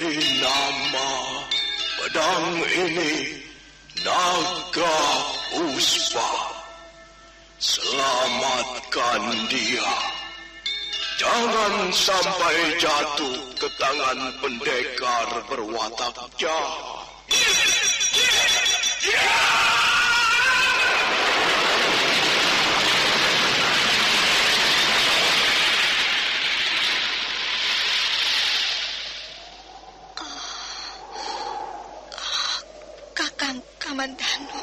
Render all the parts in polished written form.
Beri nama pedang ini Naga Puspa. Selamatkan dia. Jangan sampai jatuh ke tangan pendekar berwatak jahat. Kakang Kamandanu,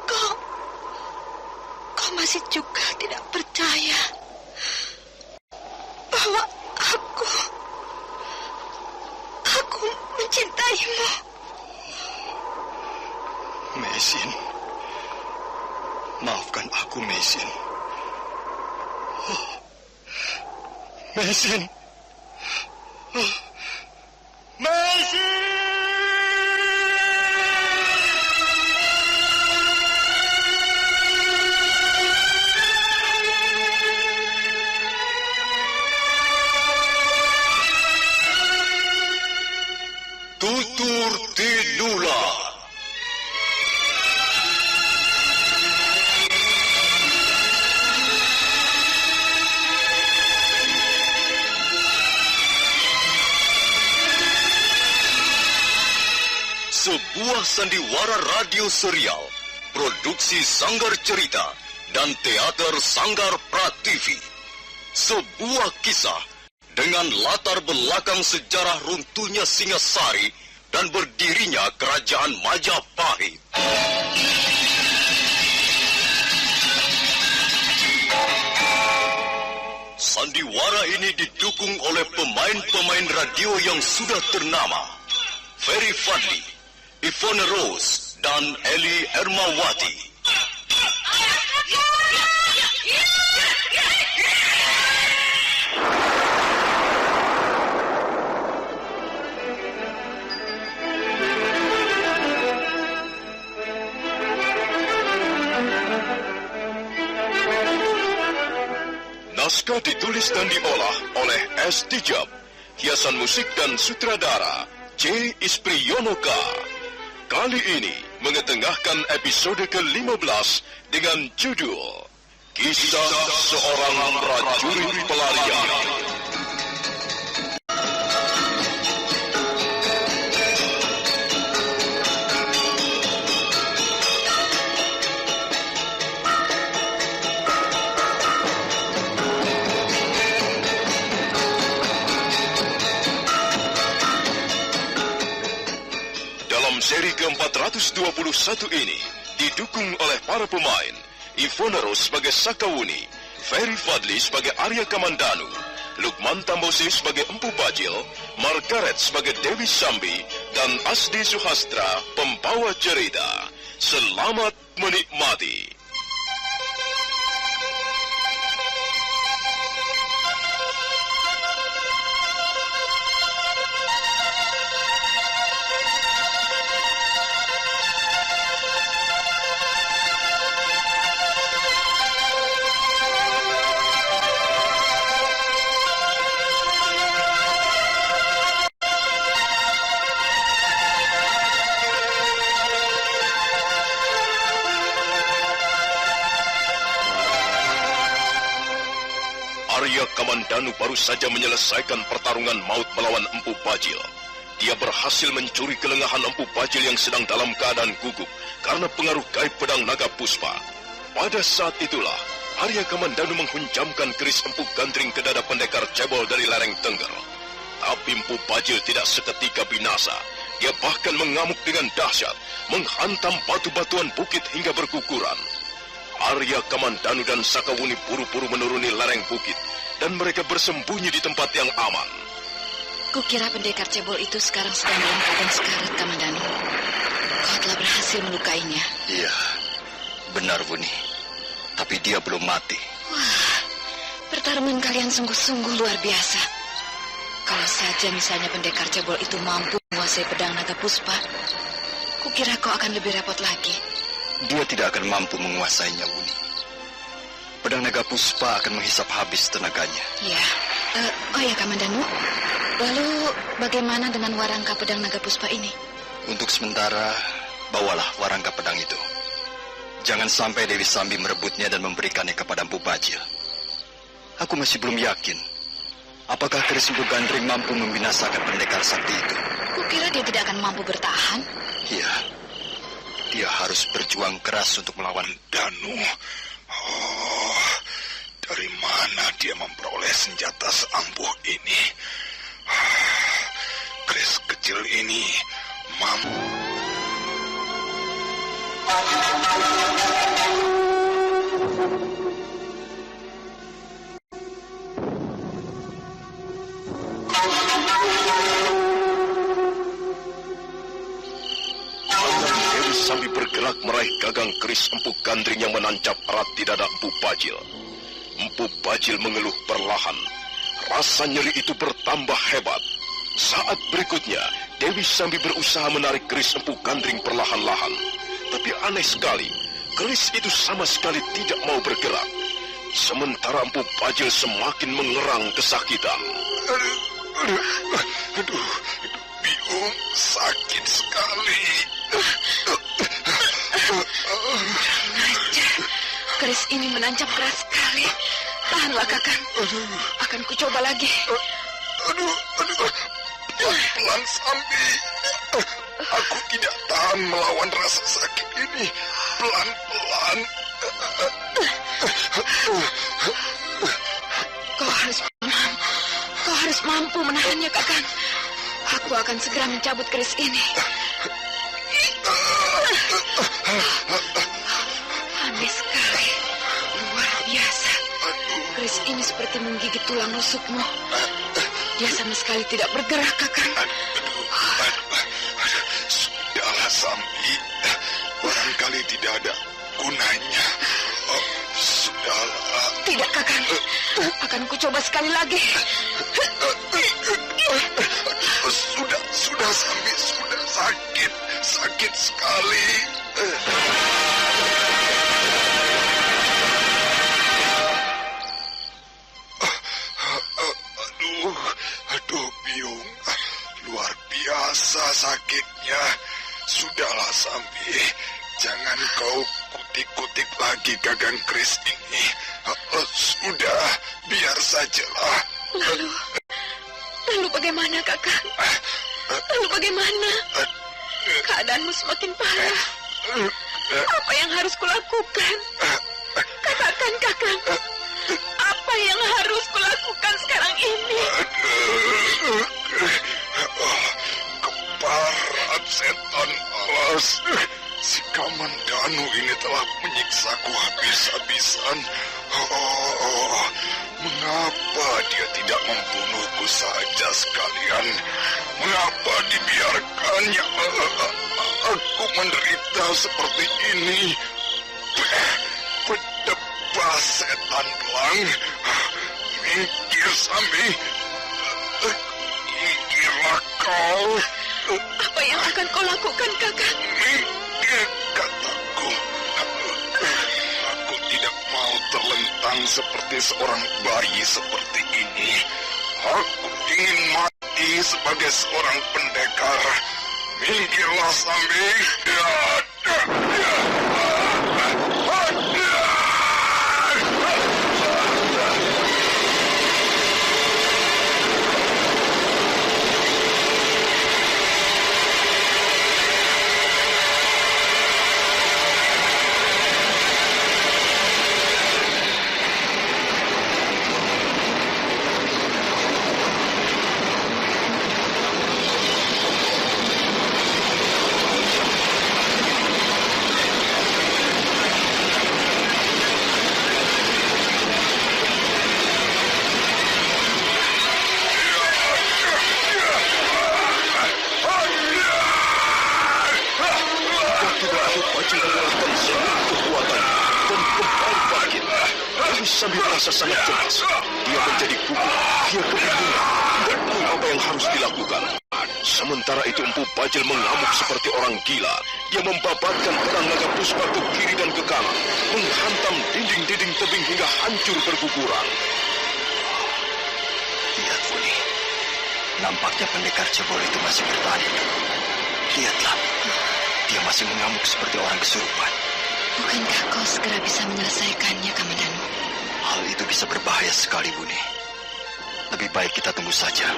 kau masih juga tidak percaya bahwa aku mencintaimu. Meisin, maafkan aku, Meisin. Meisin. Meisin! Tutur Tidula. Sebuah sandiwara radio serial, produksi Sanggar Cerita dan Teater Sanggar Prativi. Sebuah kisah dengan latar belakang sejarah runtuhnya Singasari dan berdirinya Kerajaan Majapahit. Sandiwara ini didukung oleh pemain-pemain radio yang sudah ternama. Ferry Fadli, Ivone Rose, dan Eli Ermawati. Naskah ditulis dan diolah oleh S. Tijab, hiasan musik dan sutradara C. Ispriyonoka. Kali ini mengetengahkan episode ke-15 dengan judul Kisah Seorang Prajurit Pelarian. Seri ke-421 ini didukung oleh para pemain Ivone Rose sebagai Sakawuni, Ferry Fadli sebagai Arya Kamandanu, Lukman Tambosi sebagai Empu Bajil, Margaret sebagai Dewi Sambi, dan Asdi Suhastra pembawa cerita. Selamat menikmati. Arya Kamandanu baru saja menyelesaikan pertarungan maut melawan Empu Bajil. Dia berhasil mencuri kelengahan Empu Bajil yang sedang dalam keadaan gugup karena pengaruh gaib pedang naga Puspa. Pada saat itulah, Arya Kamandanu menghunjamkan keris Empu Gandring ke dada pendekar cebol dari lereng Tengger. Tapi Empu Bajil tidak seketika binasa. Dia bahkan mengamuk dengan dahsyat, menghantam batu-batuan bukit hingga berguguran. Arya Kamandanu dan Sakawuni buru-buru menuruni lereng bukit, dan mereka bersembunyi di tempat yang aman. Kukira pendekar cebol itu sekarang sedang dalam keadaan sekarat, Kamandanu. Kau telah berhasil melukainya. Iya, benar, Wuni. Tapi dia belum mati. Wah, pertarungan kalian sungguh-sungguh luar biasa. Kalau saja misalnya pendekar cebol itu mampu menguasai pedang naga Puspa, kukira kau akan lebih repot lagi. Dia tidak akan mampu menguasainya, Wuni. Pedang naga Puspa akan menghisap habis tenaganya. Ya, Oh ya, Kamandanu. Lalu bagaimana dengan warangka pedang naga puspa ini? Untuk sementara, bawalah warangka pedang itu. Jangan sampai Dewi Sambi merebutnya dan memberikannya kepada Empu Bajil. Aku masih belum yakin apakah keris Empu Gandring mampu membinasakan pendekar sakti itu. Kukira dia tidak akan mampu bertahan. Iya, dia harus berjuang keras untuk melawan Danu. Oh, dari mana dia memperoleh senjata seampuh ini? Keris kecil ini mampu. Dewi Sambi bergerak meraih gagang keris Empu Gandring yang menancap erat di dada Empu Bajil. Empu Bajil mengeluh perlahan. Rasa nyeri itu bertambah hebat. Saat berikutnya, Dewi Sambi berusaha menarik keris Empu Gandring perlahan-lahan. Tapi aneh sekali, keris itu sama sekali tidak mau bergerak. Sementara Empu Bajil semakin mengerang kesakitan. Aduh, Biung, sakit sekali. Ajar, keris ini menancap keras sekali. Tahanlah, Kakang. Akan kucoba lagi. Aduh, pelan-pelan Sambi. Aku tidak tahan melawan rasa sakit ini. Pelan-pelan. Kau harus mampu menahannya, Kakang. Aku akan segera mencabut keris ini. Aneh sekali. Luar biasa. Keris ini seperti menggigit tulang rusukmu. Dia sama sekali tidak bergerak, Kakang. Sudahlah, Sambi. Barangkali tidak ada gunanya. Sudahlah. Tidak, Kakang. Akan kucoba sekali lagi. Sudah Sambi, sudah sakit sekali. Aduh, Biung, luar biasa sakitnya. Sudahlah Sambi, jangan kau kutik-kutik lagi gagang keris ini. Sudah, biar sajalah. Lalu bagaimana, Kakang? Lalu bagaimana? Keadaanmu semakin parah. Apa yang harus kulakukan? Katakan, Kakang. Apa yang harus kulakukan sekarang ini? Keparat setan alas. Si Kamandanu ini telah menyiksaku habis-habisan. Mengapa dia tidak membunuhku saja sekalian? Mengapa dibiarkannya aku menderita seperti ini? Berdebah setan belang. Minggir, Sambi. Minggirlah kau. Apa yang akan kau lakukan, Kakang? Minggir, kataku. Aku tidak mau terlentang seperti seorang bayi seperti ini. Aku ingin mati sebagai seorang pendekar. Minggirlah, Sambi. Sambi merasa sangat cemas. Dia menjadi gugup, dia kebingungan, tidak tahu apa yang harus dilakukan. Sementara itu Empu Bajil mengamuk seperti orang gila. Dia membabatkan pedang naga puspa ke kiri dan ke kanan, menghantam dinding-dinding tebing hingga hancur berguguran. Lihat, Buni. Nampaknya pendekar cebol itu masih bertahan hidup. Lihatlah, dia masih mengamuk seperti orang kesurupan. Bukankah kau segera bisa menyelesaikannya, Kamandanu? Hal itu bisa berbahaya sekali, Buni. Lebih baik kita tunggu saja.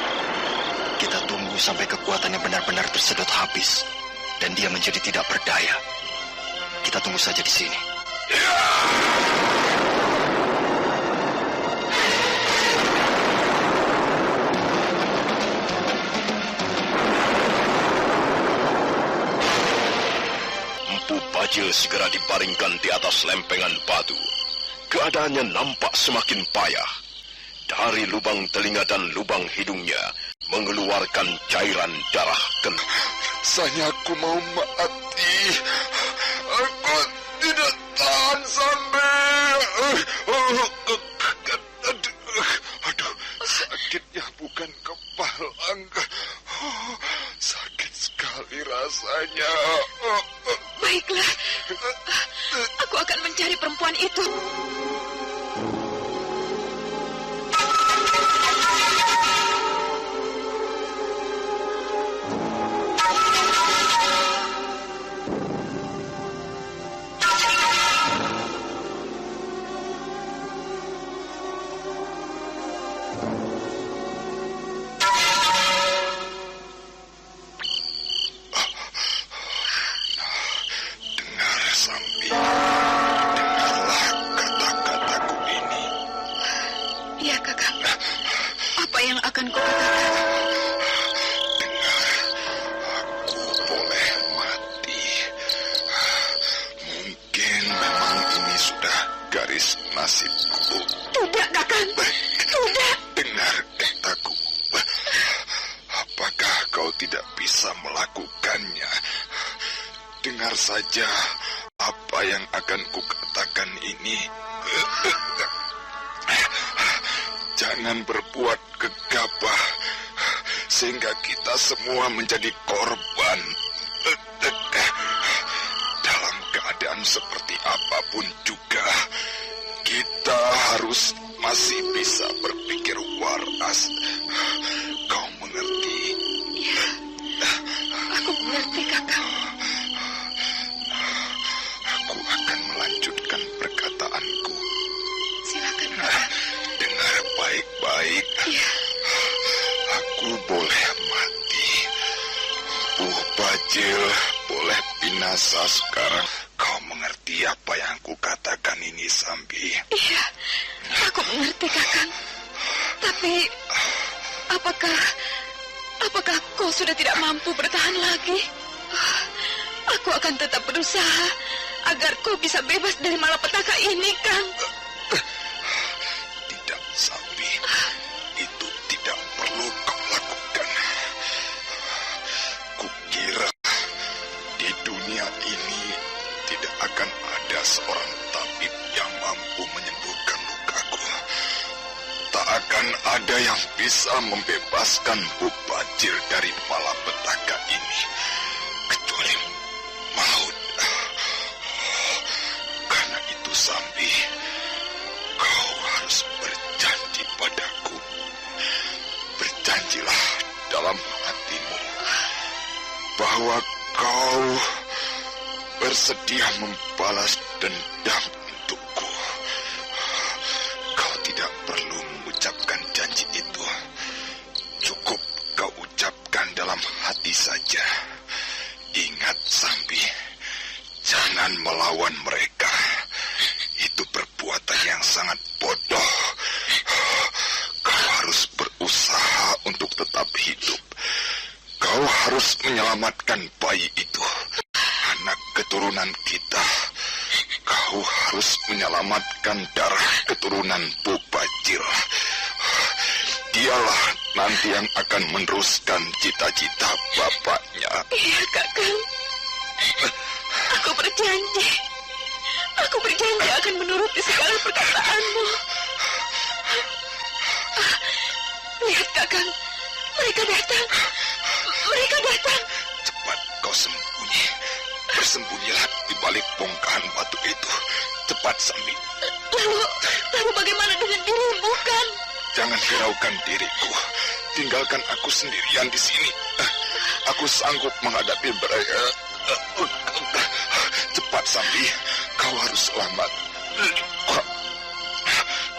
Kita tunggu sampai kekuatannya benar-benar tersedot habis dan dia menjadi tidak berdaya. Kita tunggu saja di sini. Empu Bajil segera dibaringkan di atas lempengan batu. Keadaannya nampak semakin payah. Dari lubang telinga dan lubang hidungnya mengeluarkan cairan darah kental. Rasanya aku mau mati. Aku tidak tahan sampai. Aduh, sakitnya bukan kepala. Sakit sekali rasanya. Baiklah, aku akan mencari perempuan itu. Dengar saja apa yang akan kukatakan ini. Jangan berbuat gegabah sehingga kita semua menjadi korban. Dalam keadaan seperti apapun juga, kita harus masih bisa berpikir waras. Kau mengerti? Ya, aku mengerti, Kakang. Aku akan melanjutkan perkataanku. Silakan, Kakang. Dengar baik-baik. Ya. Aku boleh mati. Bajil boleh binasa sekarang. Kau mengerti apa yang kukatakan ini, Sambi? Iya, aku mengerti, Kakang. Tapi, apakah kau sudah tidak mampu bertahan lagi? Aku akan tetap berusaha agar kau bisa bebas dari malapetaka ini, Kang. Tidak, Sambi. Itu tidak perlu kau lakukan. Kukira di dunia ini tidak akan ada seorang tabib yang mampu menyembuhkan lukaku. Tak akan ada yang bisa membebaskan Bajil dari malapetaka ini kecuali maut. Karena itu, Sambi, kau harus berjanji padaku. Berjanjilah dalam hatimu bahwa kau bersedia membalas dendam untukku. Kau tidak perlu mengucapkan janji itu. Cukup kau ucapkan dalam hati saja. Ingat, Sambi, jangan melawan mereka. Itu perbuatan yang sangat bodoh. Kau harus berusaha untuk tetap hidup. Kau harus menyelamatkan bayi itu, anak keturunan kita. Kau harus menyelamatkan darah keturunan Bajil. Dialah nanti yang akan meneruskan cita-cita bapaknya. Iya, Kakang. Aku berjanji. Aku berjanji akan menuruti segala perkataanmu. Lihat, Kakang. Mereka datang. Mereka datang. Cepat kau sembunyi. Bersembunyilah di balik bongkahan batu itu. Cepat, Sambi. Lalu bagaimana dengan dirimu, Kang? Jangan hiraukan diriku. Tinggalkan aku sendirian di sini. Aku sanggup menghadapi mereka. Cepat, Sambi. Kau harus selamat.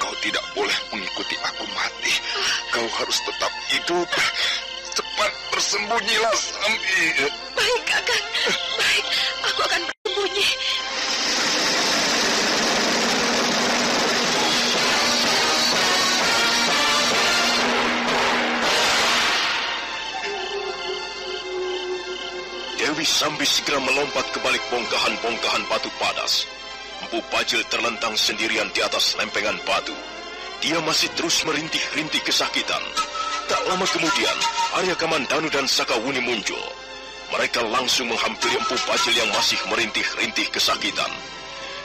Kau tidak boleh mengikuti aku mati. Kau harus tetap hidup. Cepat bersembunyilah, Sambi. Baik, Kakang. Baik, aku akan bersembunyi. Dewi Sambi segera melompat ke balik bongkahan-bongkahan batu padas. Empu Bajil terlentang sendirian di atas lempengan batu. Dia masih terus merintih-rintih kesakitan. Tak lama kemudian, Arya Kamandanu dan Sakawuni muncul. Mereka langsung menghampiri Empu Bajil yang masih merintih-rintih kesakitan.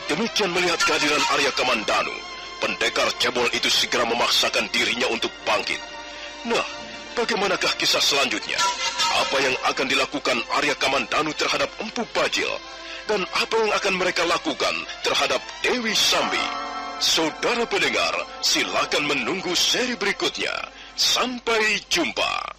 Demikian melihat kehadiran Arya Kamandanu, pendekar cebol itu segera memaksakan dirinya untuk bangkit. Nah, bagaimanakah kisah selanjutnya? Apa yang akan dilakukan Arya Kamandanu terhadap Empu Bajil? Dan apa yang akan mereka lakukan terhadap Dewi Sambi? Saudara pendengar, silakan menunggu seri berikutnya. Sampai jumpa.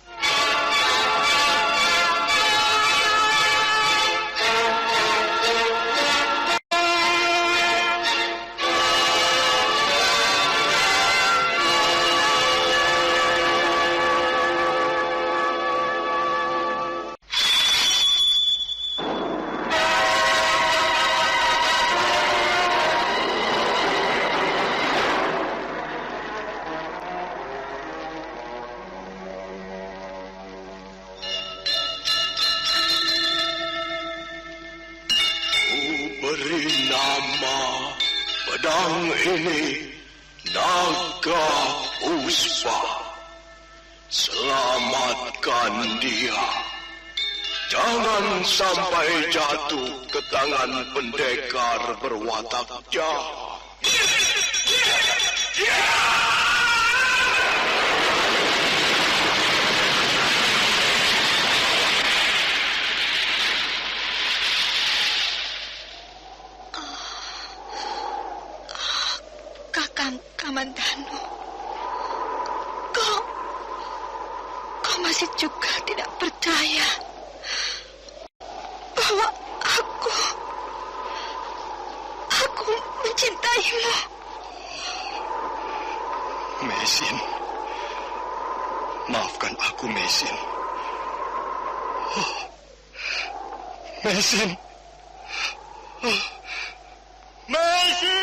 Beri nama pedang ini Naga Puspa. Selamatkan dia. Jangan sampai jatuh ke tangan pendekar berwatak jahat. Kamandanu, kau masih juga tidak percaya bahwa aku mencintaimu. Mesin, maafkan aku, Mesin. Mesin. Mesin!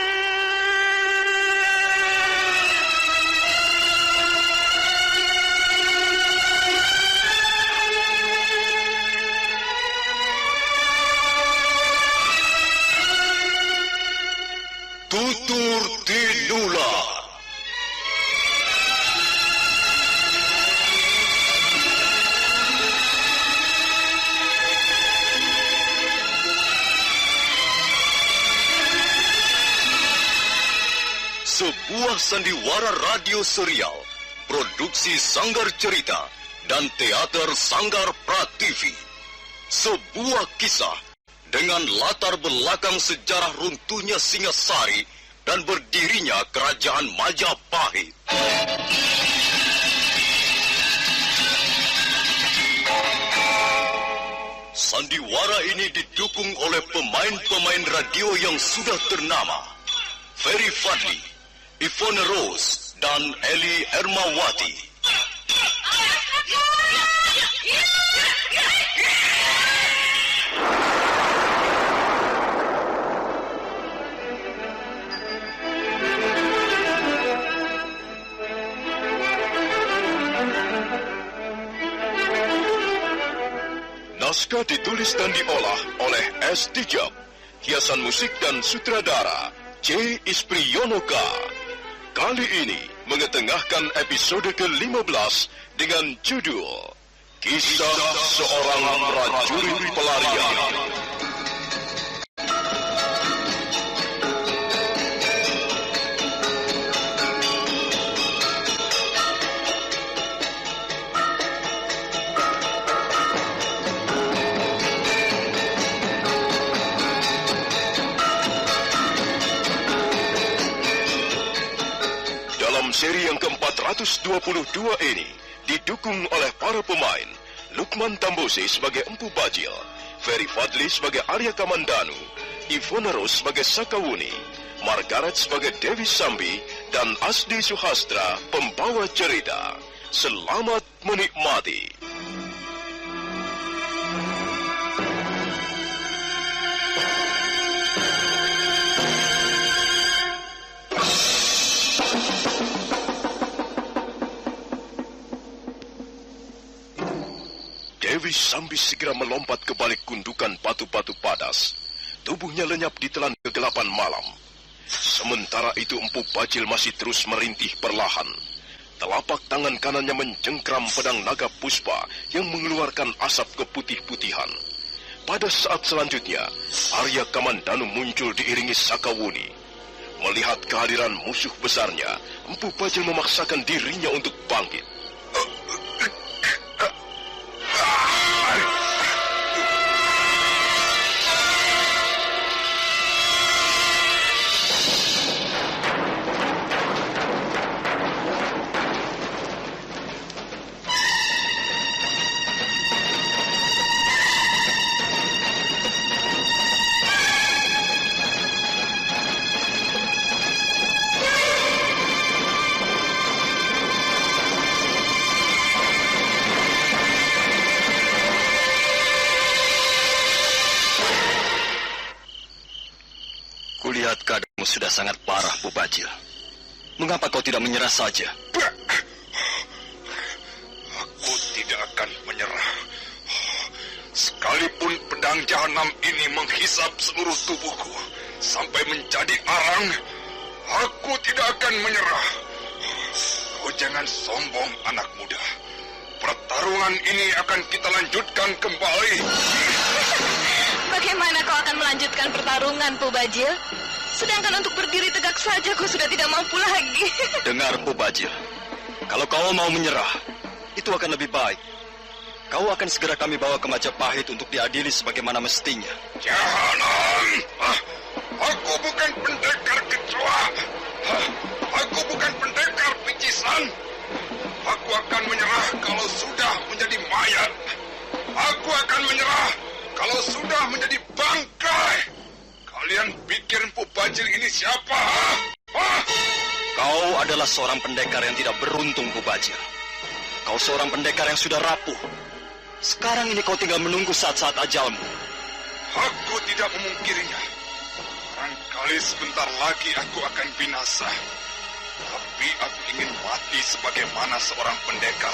Tutur Tinular. Sebuah sandiwara radio serial, produksi Sanggar Cerita dan Teater Sanggar Prativi. Sebuah kisah dengan latar belakang sejarah runtuhnya Singasari dan berdirinya Kerajaan Majapahit. Sandiwara ini didukung oleh pemain-pemain radio yang sudah ternama. Ferry Fadli, Ivone Rose, dan Eli Hermawati. Naskah ditulis dan diolah oleh S. Tijab. Hiasan musik dan sutradara C. Ispriyonoka. Kali ini mengetengahkan episode ke-15 dengan judul Kisah Seorang Prajurit Pelarian. seri yang ke-422 ini didukung oleh para pemain Lukman Tambosi sebagai Empu Bajil, Ferry Fadli sebagai Arya Kamandanu, Ivona Rose sebagai Sakawuni, Margaret sebagai Dewi Sambi, dan Asdi Suhastra pembawa cerita. Selamat menikmati. Dewi Sambi segera melompat ke balik gundukan batu-batu padas. Tubuhnya lenyap di telan kegelapan malam. Sementara itu Empu Bajil masih terus merintih perlahan. Telapak tangan kanannya mencengkram pedang naga puspa yang mengeluarkan asap keputih-putihan. Pada saat selanjutnya, Arya Kamandanu muncul diiringi Sakawuni. Melihat kehadiran musuh besarnya, Empu Bajil memaksakan dirinya untuk bangkit. Kulihat keadaanmu sudah sangat parah, Bu Bajil. Mengapa kau tidak menyerah saja? Aku tidak akan menyerah. Sekalipun pedang jahanam ini menghisap seluruh tubuhku sampai menjadi arang, aku tidak akan menyerah. Kau jangan sombong, anak muda. Pertarungan ini akan kita lanjutkan kembali. Bagaimana kau akan melanjutkan pertarungan, Bu Bajil? Sedangkan untuk berdiri tegak saja kau sudah tidak mampu lagi. Dengar, Bu Bajil. Kalau kau mau menyerah, itu akan lebih baik. Kau akan segera kami bawa ke Majapahit untuk diadili sebagaimana mestinya. Jahanam! Aku bukan pendekar kecoa. Aku bukan pendekar picisan. Aku akan menyerah kalau sudah menjadi mayat. Aku akan menyerah kalau sudah menjadi bangkai. Kalian pikir Empu Bajil ini siapa? Kau adalah seorang pendekar yang tidak beruntung, Bu Bajil. Kau seorang pendekar yang sudah rapuh. Sekarang ini kau tinggal menunggu saat-saat ajalmu. Aku tidak memungkirinya. Barangkali sebentar lagi aku akan binasa. Tapi aku ingin mati sebagaimana seorang pendekar.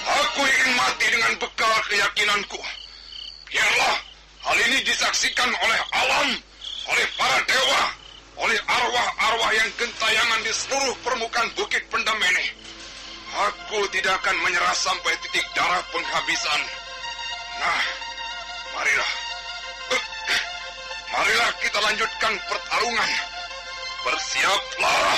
Aku ingin mati dengan bekal keyakinanku. Biarlah hal ini disaksikan oleh alam, oleh para dewa, oleh arwah-arwah yang gentayangan di seluruh permukaan Bukit Pendem ini. Aku tidak akan menyerah sampai titik darah penghabisan. Nah, marilah. Marilah kita lanjutkan pertarungan. Bersiaplah.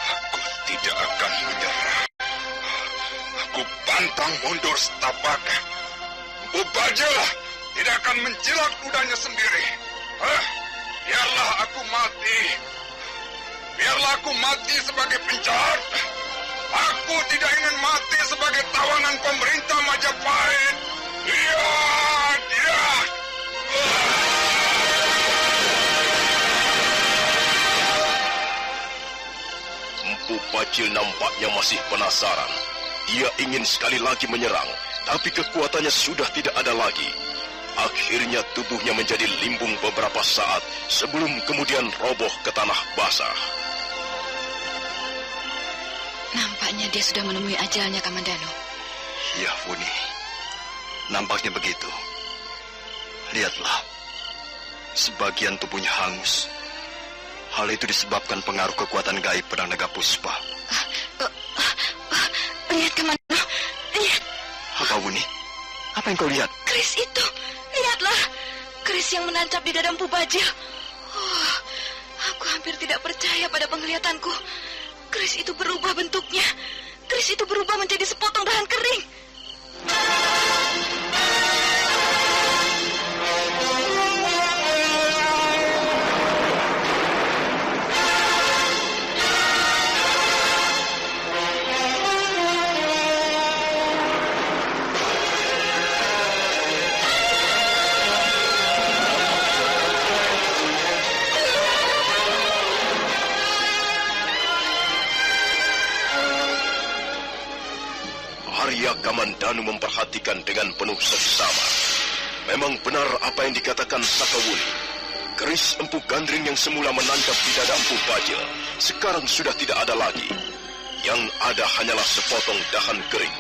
Aku tidak akan menyerah. Aku pantang mundur setapak. Bu Bajil tidak akan menjilat ludahnya sendiri. Biarlah aku mati. Biarlah aku mati sebagai penjahat. Aku tidak ingin mati sebagai tawanan pemerintah Majapahit. Empu Bajil nampaknya masih penasaran. Ia ingin sekali lagi menyerang, tapi kekuatannya sudah tidak ada lagi. Akhirnya tubuhnya menjadi limbung beberapa saat sebelum kemudian roboh ke tanah basah. Nampaknya dia sudah menemui ajalnya, Kamandanu. Ya, Funi. Nampaknya begitu. Lihatlah. Sebagian tubuhnya hangus. Hal itu disebabkan pengaruh kekuatan gaib pedang naga puspa. Lihat, Kamandanu. Lihat. Apa, Funi? Apa yang kau lihat? Keris itu. Lihatlah. Keris yang menancap di dada Empu Bajil. Oh, aku hampir tidak percaya pada penglihatanku. Keris itu berubah bentuknya. keris itu berubah menjadi sepotong dahan kering. Arya Kamandanu memperhatikan dengan penuh seksama. Memang benar apa yang dikatakan Sakawuni. Keris Empu Gandring yang semula menancap di dada Empu Bajil sekarang sudah tidak ada lagi. Yang ada hanyalah sepotong dahan kering.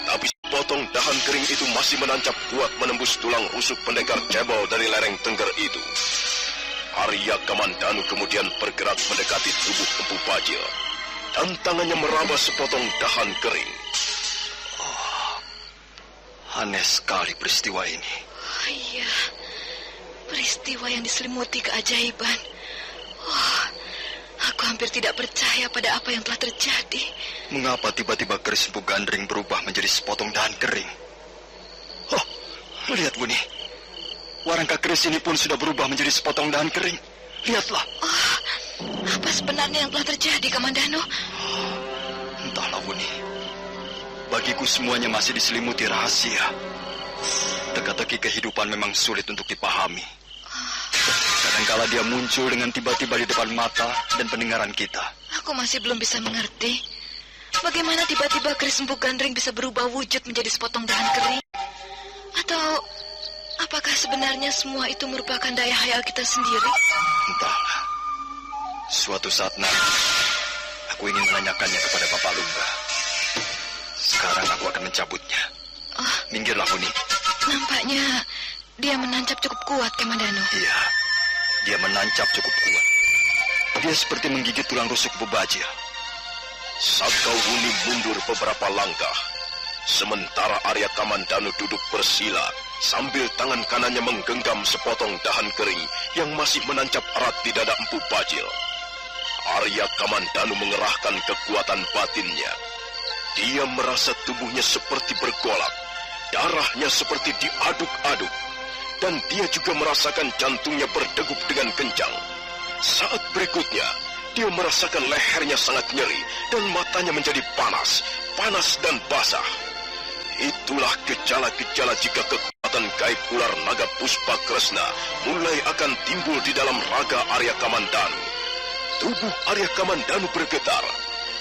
Tapi sepotong dahan kering itu masih menancap kuat menembus tulang rusuk pendekar cebol dari lereng Tengger itu. Arya Kamandanu kemudian bergerak mendekati tubuh Empu Bajil dan tangannya meraba sepotong dahan kering. Aneh sekali peristiwa ini. Oh iya, peristiwa yang diselimuti keajaiban. Oh, aku hampir tidak percaya pada apa yang telah terjadi. Mengapa tiba-tiba keris Empu Gandring berubah menjadi sepotong dahan kering? Oh, lihat Buni. Warangka keris ini pun sudah berubah menjadi sepotong dahan kering. Lihatlah. Oh, apa sebenarnya yang telah terjadi, Kamandanu? Entahlah Buni. Bagiku semuanya masih diselimuti rahasia. Teka-teki kehidupan memang sulit untuk dipahami. Kadangkala dia muncul dengan tiba-tiba di depan mata dan pendengaran kita. Aku masih belum bisa mengerti. Bagaimana tiba-tiba keris Empu Gandring bisa berubah wujud menjadi sepotong dahan kering? Atau apakah sebenarnya semua itu merupakan daya hayal kita sendiri? Entahlah. Suatu saat nanti, aku ingin menanyakannya kepada Bapak Lungga. Sekarang aku akan mencabutnya. Oh, minggirlah, Buni. Nampaknya dia menancap cukup kuat, Kamandanu. Iya, dia menancap cukup kuat. Dia seperti menggigit tulang rusuk Empu Bajil. Sakawuni mundur beberapa langkah. Sementara Arya Kamandanu duduk bersila sambil tangan kanannya menggenggam sepotong dahan kering yang masih menancap erat di dada Empu Bajil. Arya Kamandanu mengerahkan kekuatan batinnya. Dia merasa tubuhnya seperti bergolak, darahnya seperti diaduk-aduk, dan dia juga merasakan jantungnya berdegup dengan kencang. Saat berikutnya, dia merasakan lehernya sangat nyeri dan matanya menjadi panas dan basah. Itulah gejala-gejala jika kekuatan gaib ular naga Puspa Kresna mulai akan timbul di dalam raga Arya Kamandanu. Tubuh Arya Kamandanu bergetar,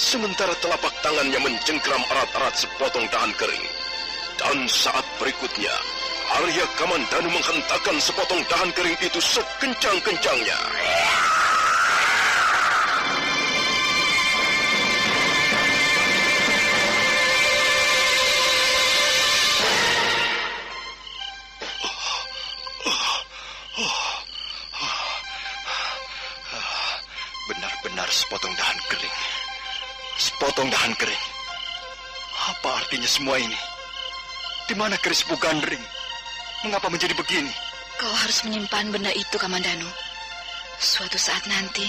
sementara telapak tangannya mencengkram erat-erat sepotong dahan kering. Dan saat berikutnya, Arya Kamandanu menghentakkan sepotong dahan kering itu sekencang-kencangnya. Benar-benar sepotong dahan kering. Sepotong dahan kering. Apa artinya semua ini? Di mana keris Empu Gandring? Mengapa menjadi begini? Kau harus menyimpan benda itu, Kamandanu. Suatu saat nanti,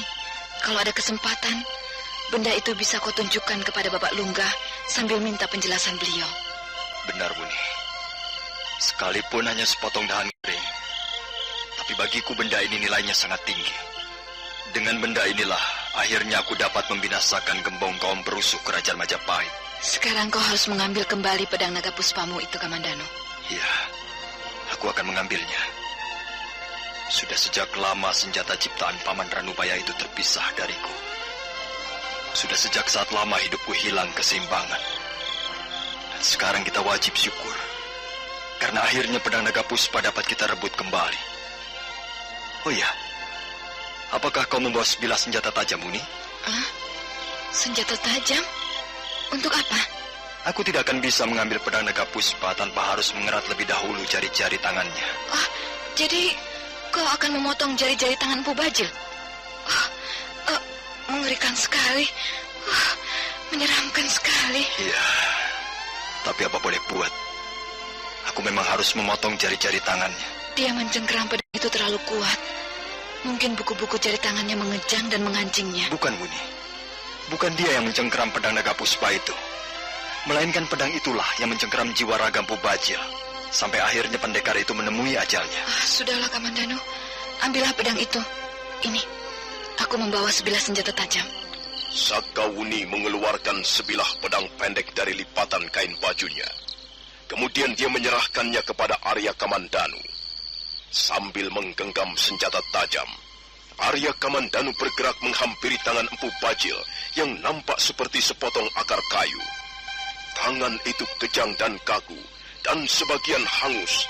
kalau ada kesempatan, benda itu bisa kau tunjukkan kepada Bapak Lungga sambil minta penjelasan beliau. Benar, Buni. Sekalipun hanya sepotong dahan kering, tapi bagiku benda ini nilainya sangat tinggi. Dengan benda inilah akhirnya aku dapat membinasakan gembong kaum berusuk kerajaan Majapahit. Sekarang kau harus mengambil kembali pedang naga puspamu itu, Kamandanu. Iya, aku akan mengambilnya. Sudah sejak lama senjata ciptaan Paman Ranubaya itu terpisah dariku. Sudah sejak saat lama hidupku hilang keseimbangan. Dan sekarang kita wajib syukur, karena akhirnya pedang naga puspa dapat kita rebut kembali. Oh iya, apakah kau membawa sebilah senjata tajam, Buni? Hah? Senjata tajam? Untuk apa? Aku tidak akan bisa mengambil pedang naga puspa tanpa harus mengerat lebih dahulu jari-jari tangannya. Oh, jadi kau akan memotong jari-jari tangan Empu Bajil? Mengerikan sekali. Menyeramkan sekali. Iya, tapi apa boleh buat? Aku memang harus memotong jari-jari tangannya. Dia mencengkeram pedang itu terlalu kuat. Mungkin buku-buku jari tangannya mengejang dan mengancingnya. Bukan, Buni. Bukan dia yang mencengkeram pedang naga puspa itu. Melainkan pedang itulah yang mencengkeram jiwa raga Empu Bajil, sampai akhirnya pendekar itu menemui ajalnya. Sudahlah, Kamandanu. Ambillah pedang itu. Ini, aku membawa sebilah senjata tajam. Sakawuni mengeluarkan sebilah pedang pendek dari lipatan kain bajunya. Kemudian dia menyerahkannya kepada Arya Kamandanu. Sambil menggenggam senjata tajam, Arya Kamandanu bergerak menghampiri tangan Empu Bajil yang nampak seperti sepotong akar kayu. Tangan itu kejang dan kaku, dan sebagian hangus.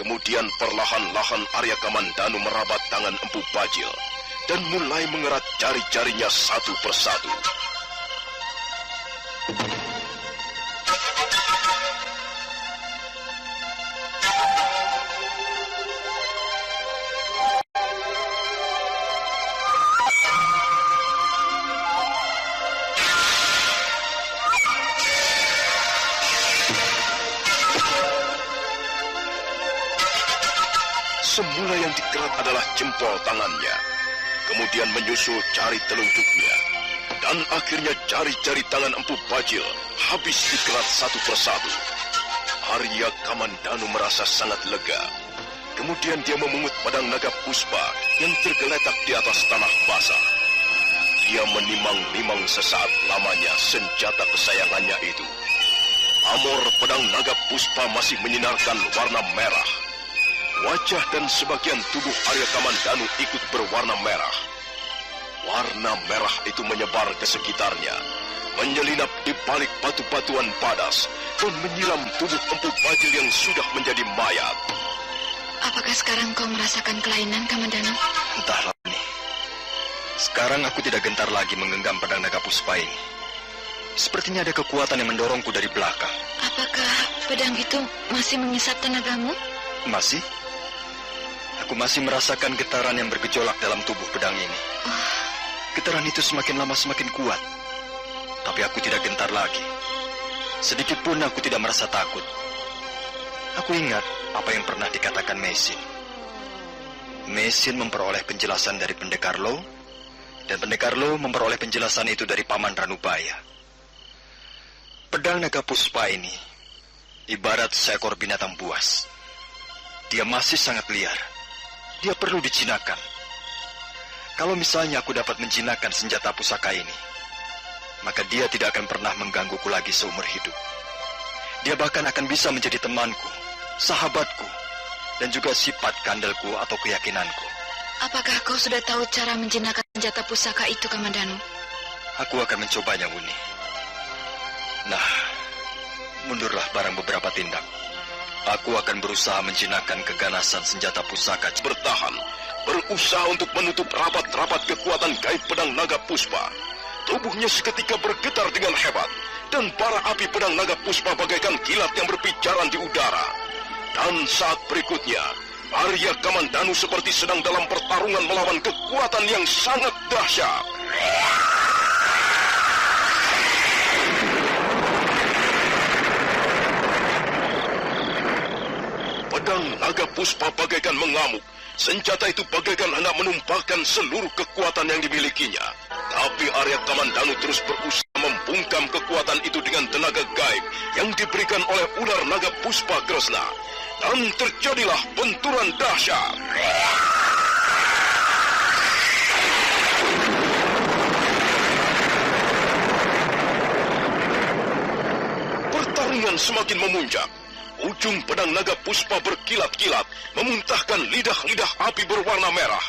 Kemudian perlahan-lahan Arya Kamandanu merabat tangan Empu Bajil dan mulai mengerat jari-jarinya satu persatu. Semula yang dikerat adalah jempol tangannya, kemudian menyusul jari telunjuknya, dan akhirnya jari-jari tangan Empu Bajil habis dikerat satu persatu. Arya Kamandanu merasa sangat lega. Kemudian dia memungut pedang naga puspa yang tergeletak di atas tanah basah. Dia menimang-nimang sesaat lamanya senjata kesayangannya itu. Amor pedang naga puspa masih menyinarkan warna merah. Wajah dan sebagian tubuh Arya Kamandanu ikut berwarna merah. Warna merah itu menyebar ke sekitarnya, menyelinap di balik batu-batuan padas, dan menyiram tubuh Empu Bajil yang sudah menjadi mayat. Apakah sekarang kau merasakan kelainan, Kamandanu? Entahlah ini. Sekarang aku tidak gentar lagi menggenggam pedang naga puspa ini. Sepertinya ada kekuatan yang mendorongku dari belakang. Apakah pedang itu masih mengisap tenagamu? Masih? Aku masih merasakan getaran yang bergejolak dalam tubuh pedang ini. Getaran itu semakin lama semakin kuat. Tapi aku tidak gentar lagi. Sedikit pun aku tidak merasa takut. Aku ingat apa yang pernah dikatakan Mesin. Mesin memperoleh penjelasan dari Pendekar Lo, dan Pendekar Lo memperoleh penjelasan itu dari Paman Ranubaya. Pedang naga puspa ini ibarat seekor binatang buas. Dia masih sangat liar. Dia perlu dijinakkan. Kalau misalnya aku dapat menjinakkan senjata pusaka ini, maka dia tidak akan pernah menggangguku lagi seumur hidup. Dia bahkan akan bisa menjadi temanku, sahabatku, dan juga sifat kandalku atau keyakinanku. Apakah kau sudah tahu cara menjinakkan senjata pusaka itu, Kamandanu? Aku akan mencobanya, Wuni. Nah, mundurlah barang beberapa tindak. Aku akan berusaha menjinakkan keganasan senjata pusaka. Bertahan, berusaha untuk menutup rapat-rapat kekuatan gaib pedang naga puspa. Tubuhnya seketika bergetar dengan hebat, dan bara api pedang naga puspa bagaikan kilat yang berpijaran di udara. Dan saat berikutnya, Arya Kamandanu seperti sedang dalam pertarungan melawan kekuatan yang sangat dahsyat. Pedang naga puspa bagaikan mengamuk. Senjata itu bagaikan hendak menumpahkan seluruh kekuatan yang dimilikinya. Tapi Arya Kamandanu terus berusaha membungkam kekuatan itu dengan tenaga gaib yang diberikan oleh ular naga puspa Kresna. Dan terjadilah benturan dahsyat. Pertarungan semakin memuncak. Ujung pedang naga puspa berkilat-kilat, memuntahkan lidah-lidah api berwarna merah.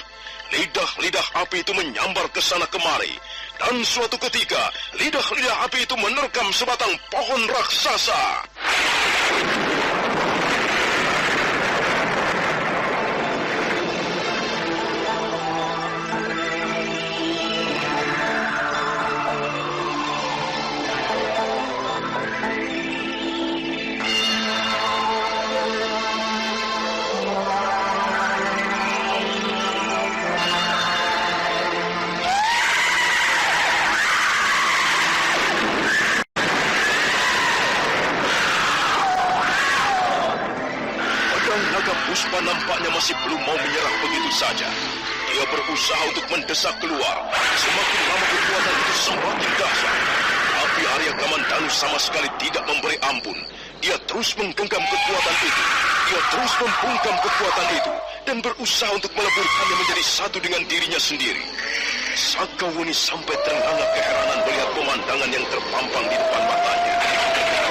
Lidah-lidah api itu menyambar ke sana kemari. Dan suatu ketika, lidah-lidah api itu menerkam sebatang pohon raksasa. Puspa nampaknya masih belum mau menyerah begitu saja. Dia berusaha untuk mendesak keluar. Semakin lama kekuatan itu semakin dahsyat. Tapi Arya Kamandanu sama sekali tidak memberi ampun. Dia terus menggenggam kekuatan itu. Dia terus membungkam kekuatan itu dan berusaha untuk meleburkannya menjadi satu dengan dirinya sendiri. Sakawuni sampai terengah keheranan melihat pemandangan yang terpampang di depan matanya.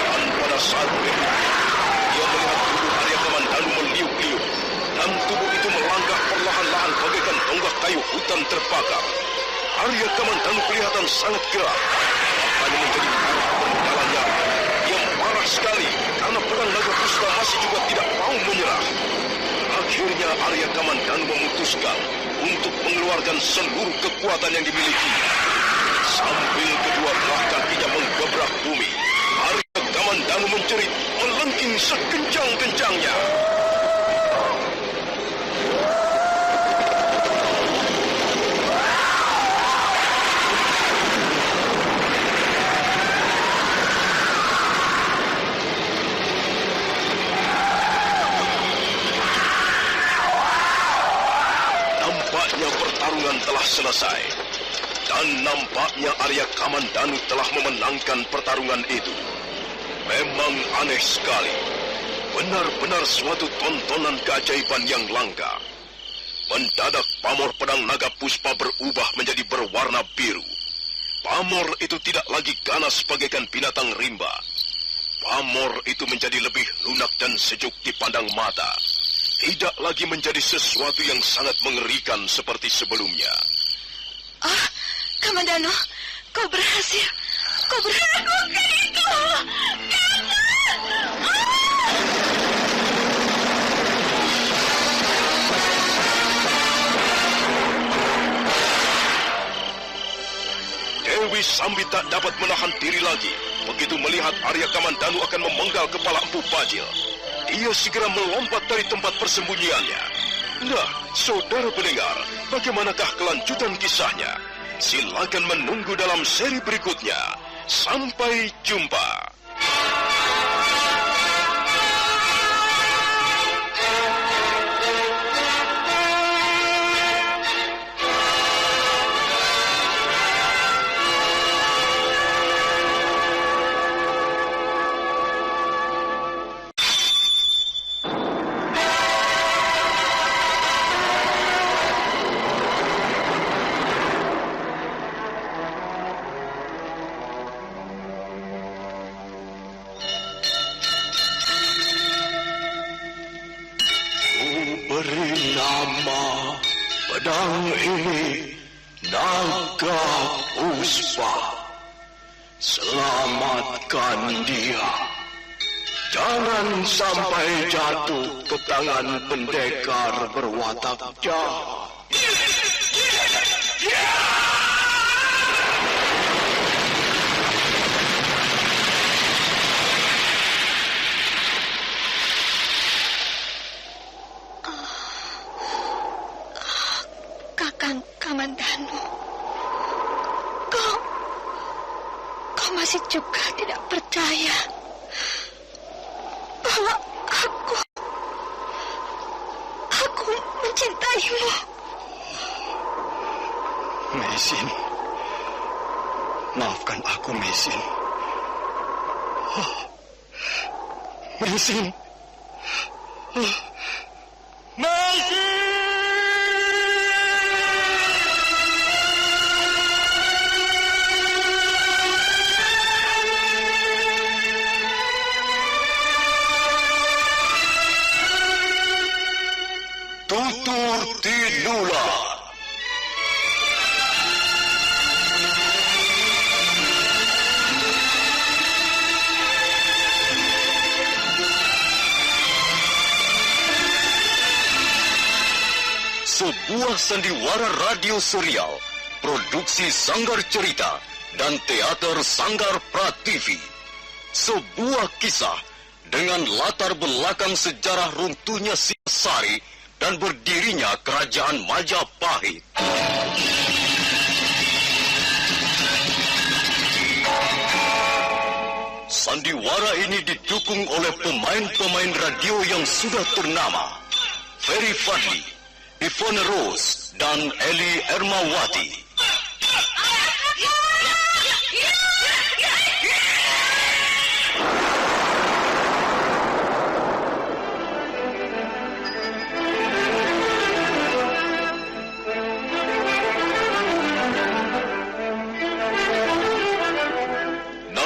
Dan pada saat itu, dia melihat tubuh Arya Kamandanu meliuk-liuk, dan tubuh itu melangkah perlahan-lahan bagaikan tonggak kayu hutan terbakar. Arya Kamandanu kelihatan sangat gelap. Matanya menjadi merah berjalannya. Dia marah sekali karena pedang naga puspa masih juga tidak mau menyerah. Akhirnya Arya Kamandanu memutuskan untuk mengeluarkan seluruh kekuatan yang dimilikinya. Sambil kedua belah kakinya menggebrak bumi, Arya Kamandanu menjerit, melengking sekencang-kencangnya. Pertarungan telah selesai, dan nampaknya Arya Kamandanu telah memenangkan pertarungan itu. Memang aneh sekali, benar-benar suatu tontonan keajaiban yang langka. Mendadak pamor pedang naga puspa berubah menjadi berwarna biru. Pamor itu tidak lagi ganas bagaikan binatang rimba. Pamor itu menjadi lebih lunak dan sejuk dipandang mata. Tidak lagi menjadi sesuatu yang sangat mengerikan seperti sebelumnya. Ah, Kamandanu, kau berhasil. Kau berhasil melakukan itu. Dewi Sambi tak dapat menahan diri lagi. Begitu melihat Arya Kamandanu akan memenggal kepala Empu Bajil, dia segera melompat dari tempat persembunyiannya. Nah, saudara pendengar, bagaimanakah kelanjutan kisahnya? Silakan menunggu dalam seri berikutnya. Sampai jumpa. Beri nama pedang ini Naga Puspa. Selamatkan dia. Jangan sampai jatuh ke tangan pendekar berwatak jahat. Kakang Kamandanu, kau masih juga tidak percaya bahwa aku mencintaimu. Mesin, maafkan aku, Mesin. Mesin. Mesin! Tutur Tinula. Sebuah sandiwara radio serial, produksi Sanggar Cerita dan Teater Sanggar Prativi. Sebuah kisah dengan latar belakang sejarah runtuhnya Singasari dan berdirinya Kerajaan Majapahit. Sandiwara ini didukung oleh pemain-pemain radio yang sudah ternama. Ferry Fadli, Ivone Rose, dan Eli Ermawati.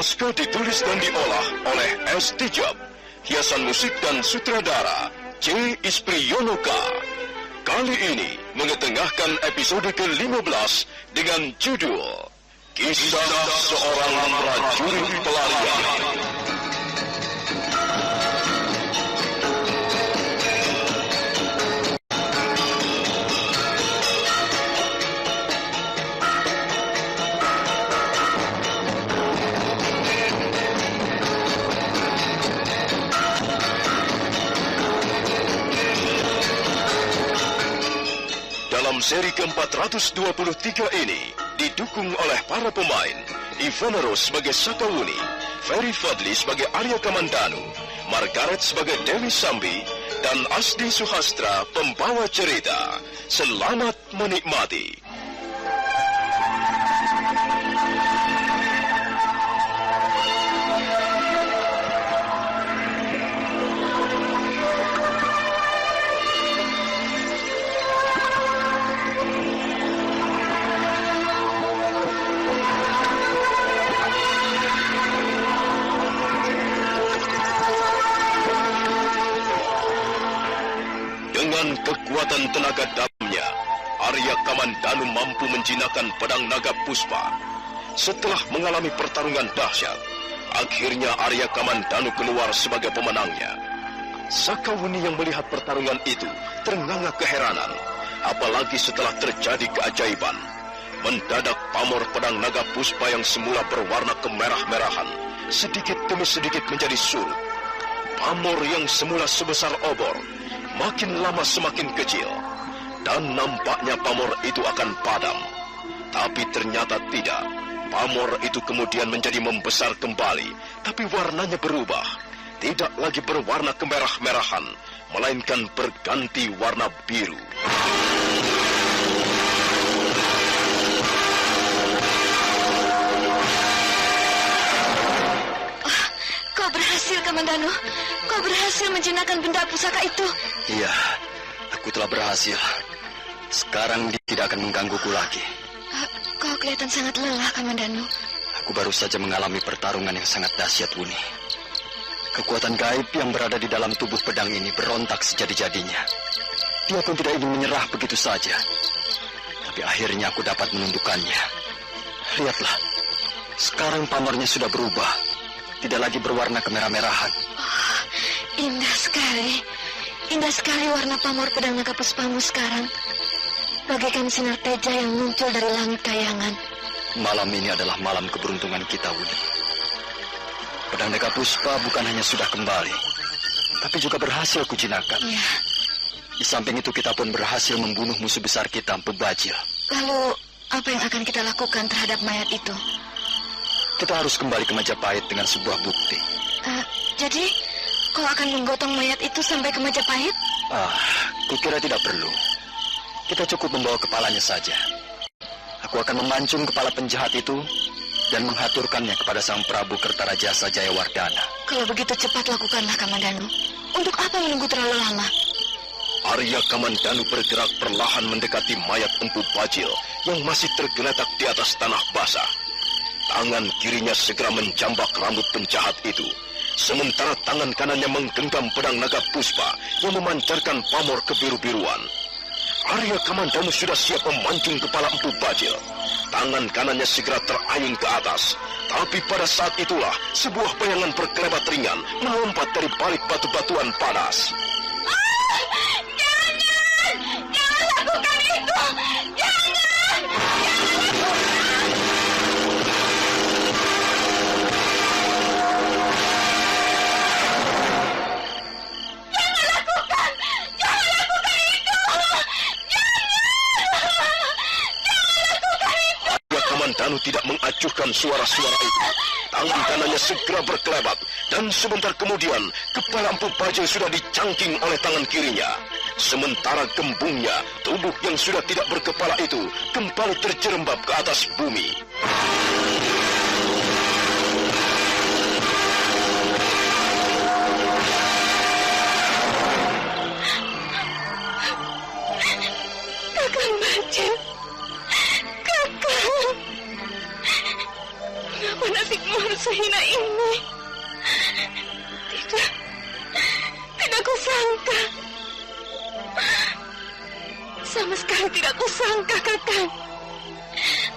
Naskah ditulis dan diolah oleh S. Tijab. Hiasan musik dan sutradara C. Ispriyonoka. Kali ini mengetengahkan episode ke-15 dengan judul Kisah Seorang Prajurit Pelarian. Dalam seri ke-423 ini didukung oleh para pemain Ivana Rose sebagai Sakawuni, Ferry Fadli sebagai Arya Kamandanu, Margaret sebagai Dewi Sambi, dan Asdi Suhastra pembawa cerita. Selamat menikmati. Dengan kekuatan tenaga dalamnya, Arya Kamandanu mampu menjinakkan pedang naga Puspa. Setelah mengalami pertarungan dahsyat, akhirnya Arya Kamandanu keluar sebagai pemenangnya. Sakawuni yang melihat pertarungan itu ternganga keheranan, apalagi setelah terjadi keajaiban. Mendadak pamor pedang naga Puspa yang semula berwarna kemerah-merahan, sedikit demi sedikit menjadi surut. Pamor yang semula sebesar obor, makin lama semakin kecil, dan nampaknya pamor itu akan padam. Tapi ternyata tidak. Pamor itu kemudian menjadi membesar kembali, tapi warnanya berubah. Tidak lagi berwarna kemerah-merahan, melainkan berganti warna biru. Kau berhasil, Kamandanu. Kau berhasil menjinakkan benda pusaka itu. Iya, aku telah berhasil. Sekarang dia tidak akan menggangguku lagi. Kau kelihatan sangat lelah, Kamandanu. Aku baru saja mengalami pertarungan yang sangat dahsyat, Wuni. Kekuatan gaib yang berada di dalam tubuh pedang ini berontak sejadi-jadinya. Dia pun tidak ingin menyerah begitu saja. Tapi akhirnya aku dapat menundukkannya. Lihatlah, sekarang pamornya sudah berubah. Tidak lagi berwarna kemerah-merahan. Oh, indah sekali. Indah sekali warna pamor pedang naga Puspamu sekarang. Bagaikan sinar teja yang muncul dari langit kayangan. Malam ini adalah malam keberuntungan kita, Wuni. Pedang naga Puspa bukan hanya sudah kembali, tapi juga berhasil kujinakkan. Iya. Di samping itu kita pun berhasil membunuh musuh besar kita, Empu Bajil. Lalu, apa yang akan kita lakukan terhadap mayat itu? Kita harus kembali ke Majapahit dengan sebuah bukti. Jadi, kau akan menggotong mayat itu sampai ke Majapahit? Kukira tidak perlu. Kita cukup membawa kepalanya saja. Aku akan memancung kepala penjahat itu dan menghaturkannya kepada Sang Prabu Kertarajasa Jayawardana. Kalau begitu cepat lakukanlah, Kamandanu. Untuk apa menunggu terlalu lama? Arya Kamandanu bergerak perlahan mendekati mayat Empu Bajil yang masih tergeletak di atas tanah basah. Tangan kirinya segera menjambak rambut penjahat itu, sementara tangan kanannya menggenggam pedang naga Puspa yang memancarkan pamor kebiru-biruan. Arya Kamandanu sudah siap memancung kepala Empu Bajil. Tangan kanannya segera terayun ke atas, tapi pada saat itulah sebuah bayangan berkelebat ringan melompat dari balik batu-batuan panas. Jangan lakukan itu! Jangan! Kamandanu tidak mengacuhkan suara-suara itu. Tangan kanannya segera berkelebat, dan sebentar kemudian kepala Empu Bajil sudah dicangking oleh tangan kirinya. Sementara gembungnya, tubuh yang sudah tidak berkepala itu kembali terjerembab ke atas bumi. Kakang Bajil. Kakang. Mengapa nasibmu harus sehina kusangka. Sama sekali tidak kusangka, Kakang.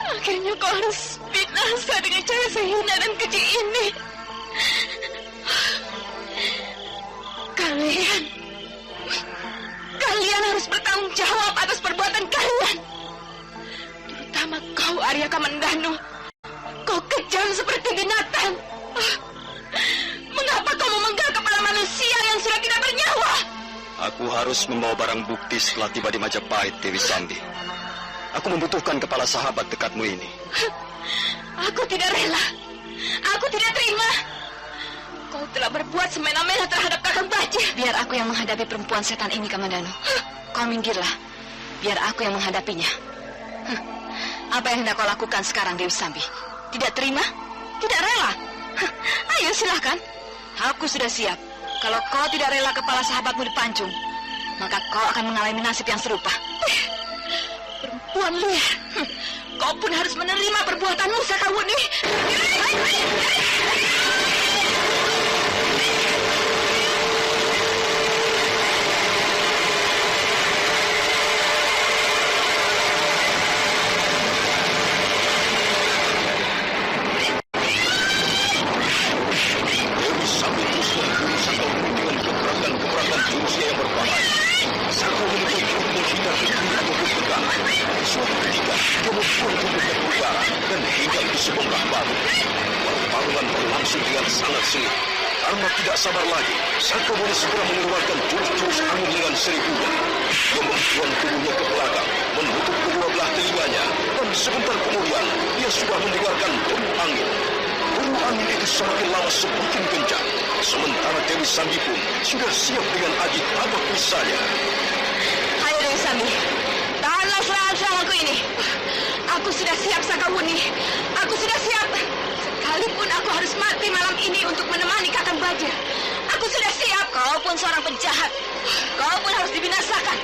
Akhirnya kau harus binasa dengan cara sehina dan keji ini. Kalian harus bertanggung jawab atas perbuatan kalian. Terutama kau, Arya Kamandanu. Kau kejam seperti binatang. Mengapa kau memenggal kepala manusia yang sudah tidak bernyawa? Aku harus membawa barang bukti setelah tiba di Majapahit, Dewi Sambi. Aku membutuhkan kepala sahabat dekatmu ini. Aku tidak rela. Aku tidak terima. Kau telah berbuat semena-mena terhadap Kakang Bajil. Biar aku yang menghadapi perempuan setan ini, Kamandanu. Kau minggirlah. Biar aku yang menghadapinya. Apa yang hendak kau lakukan sekarang, Dewi Sambi? Tidak terima? Tidak rela? Ayo silahkan. Aku sudah siap. Kalau kau tidak rela kepala sahabatmu dipancung, maka kau akan mengalami nasib yang serupa. Perempuan liar. Kau pun harus menerima perbuatanmu, Sakawuni. Karena tidak sabar lagi, Sakawuni segera mengeluarkan jurus-jurus angin dengan seribunya. Dia membuang tubuhnya ke belakang, menutup kedua belah telinganya, dan sebentar kemudian dia sudah mendengarkan deru angin. Deru angin itu semakin lama semakin kencang, sementara Dewi Sambi pun sudah siap dengan aji tabak misalnya. Ayo Dewi Sambi, tahanlah serangan-seranganku ini. Aku sudah siap, Sakawuni. Aku sudah siap. Sekalipun aku harus mati malam ini untuk menemani Kakang Bajil, aku sudah siap. Kau pun seorang penjahat. Kau pun harus dibinasakan.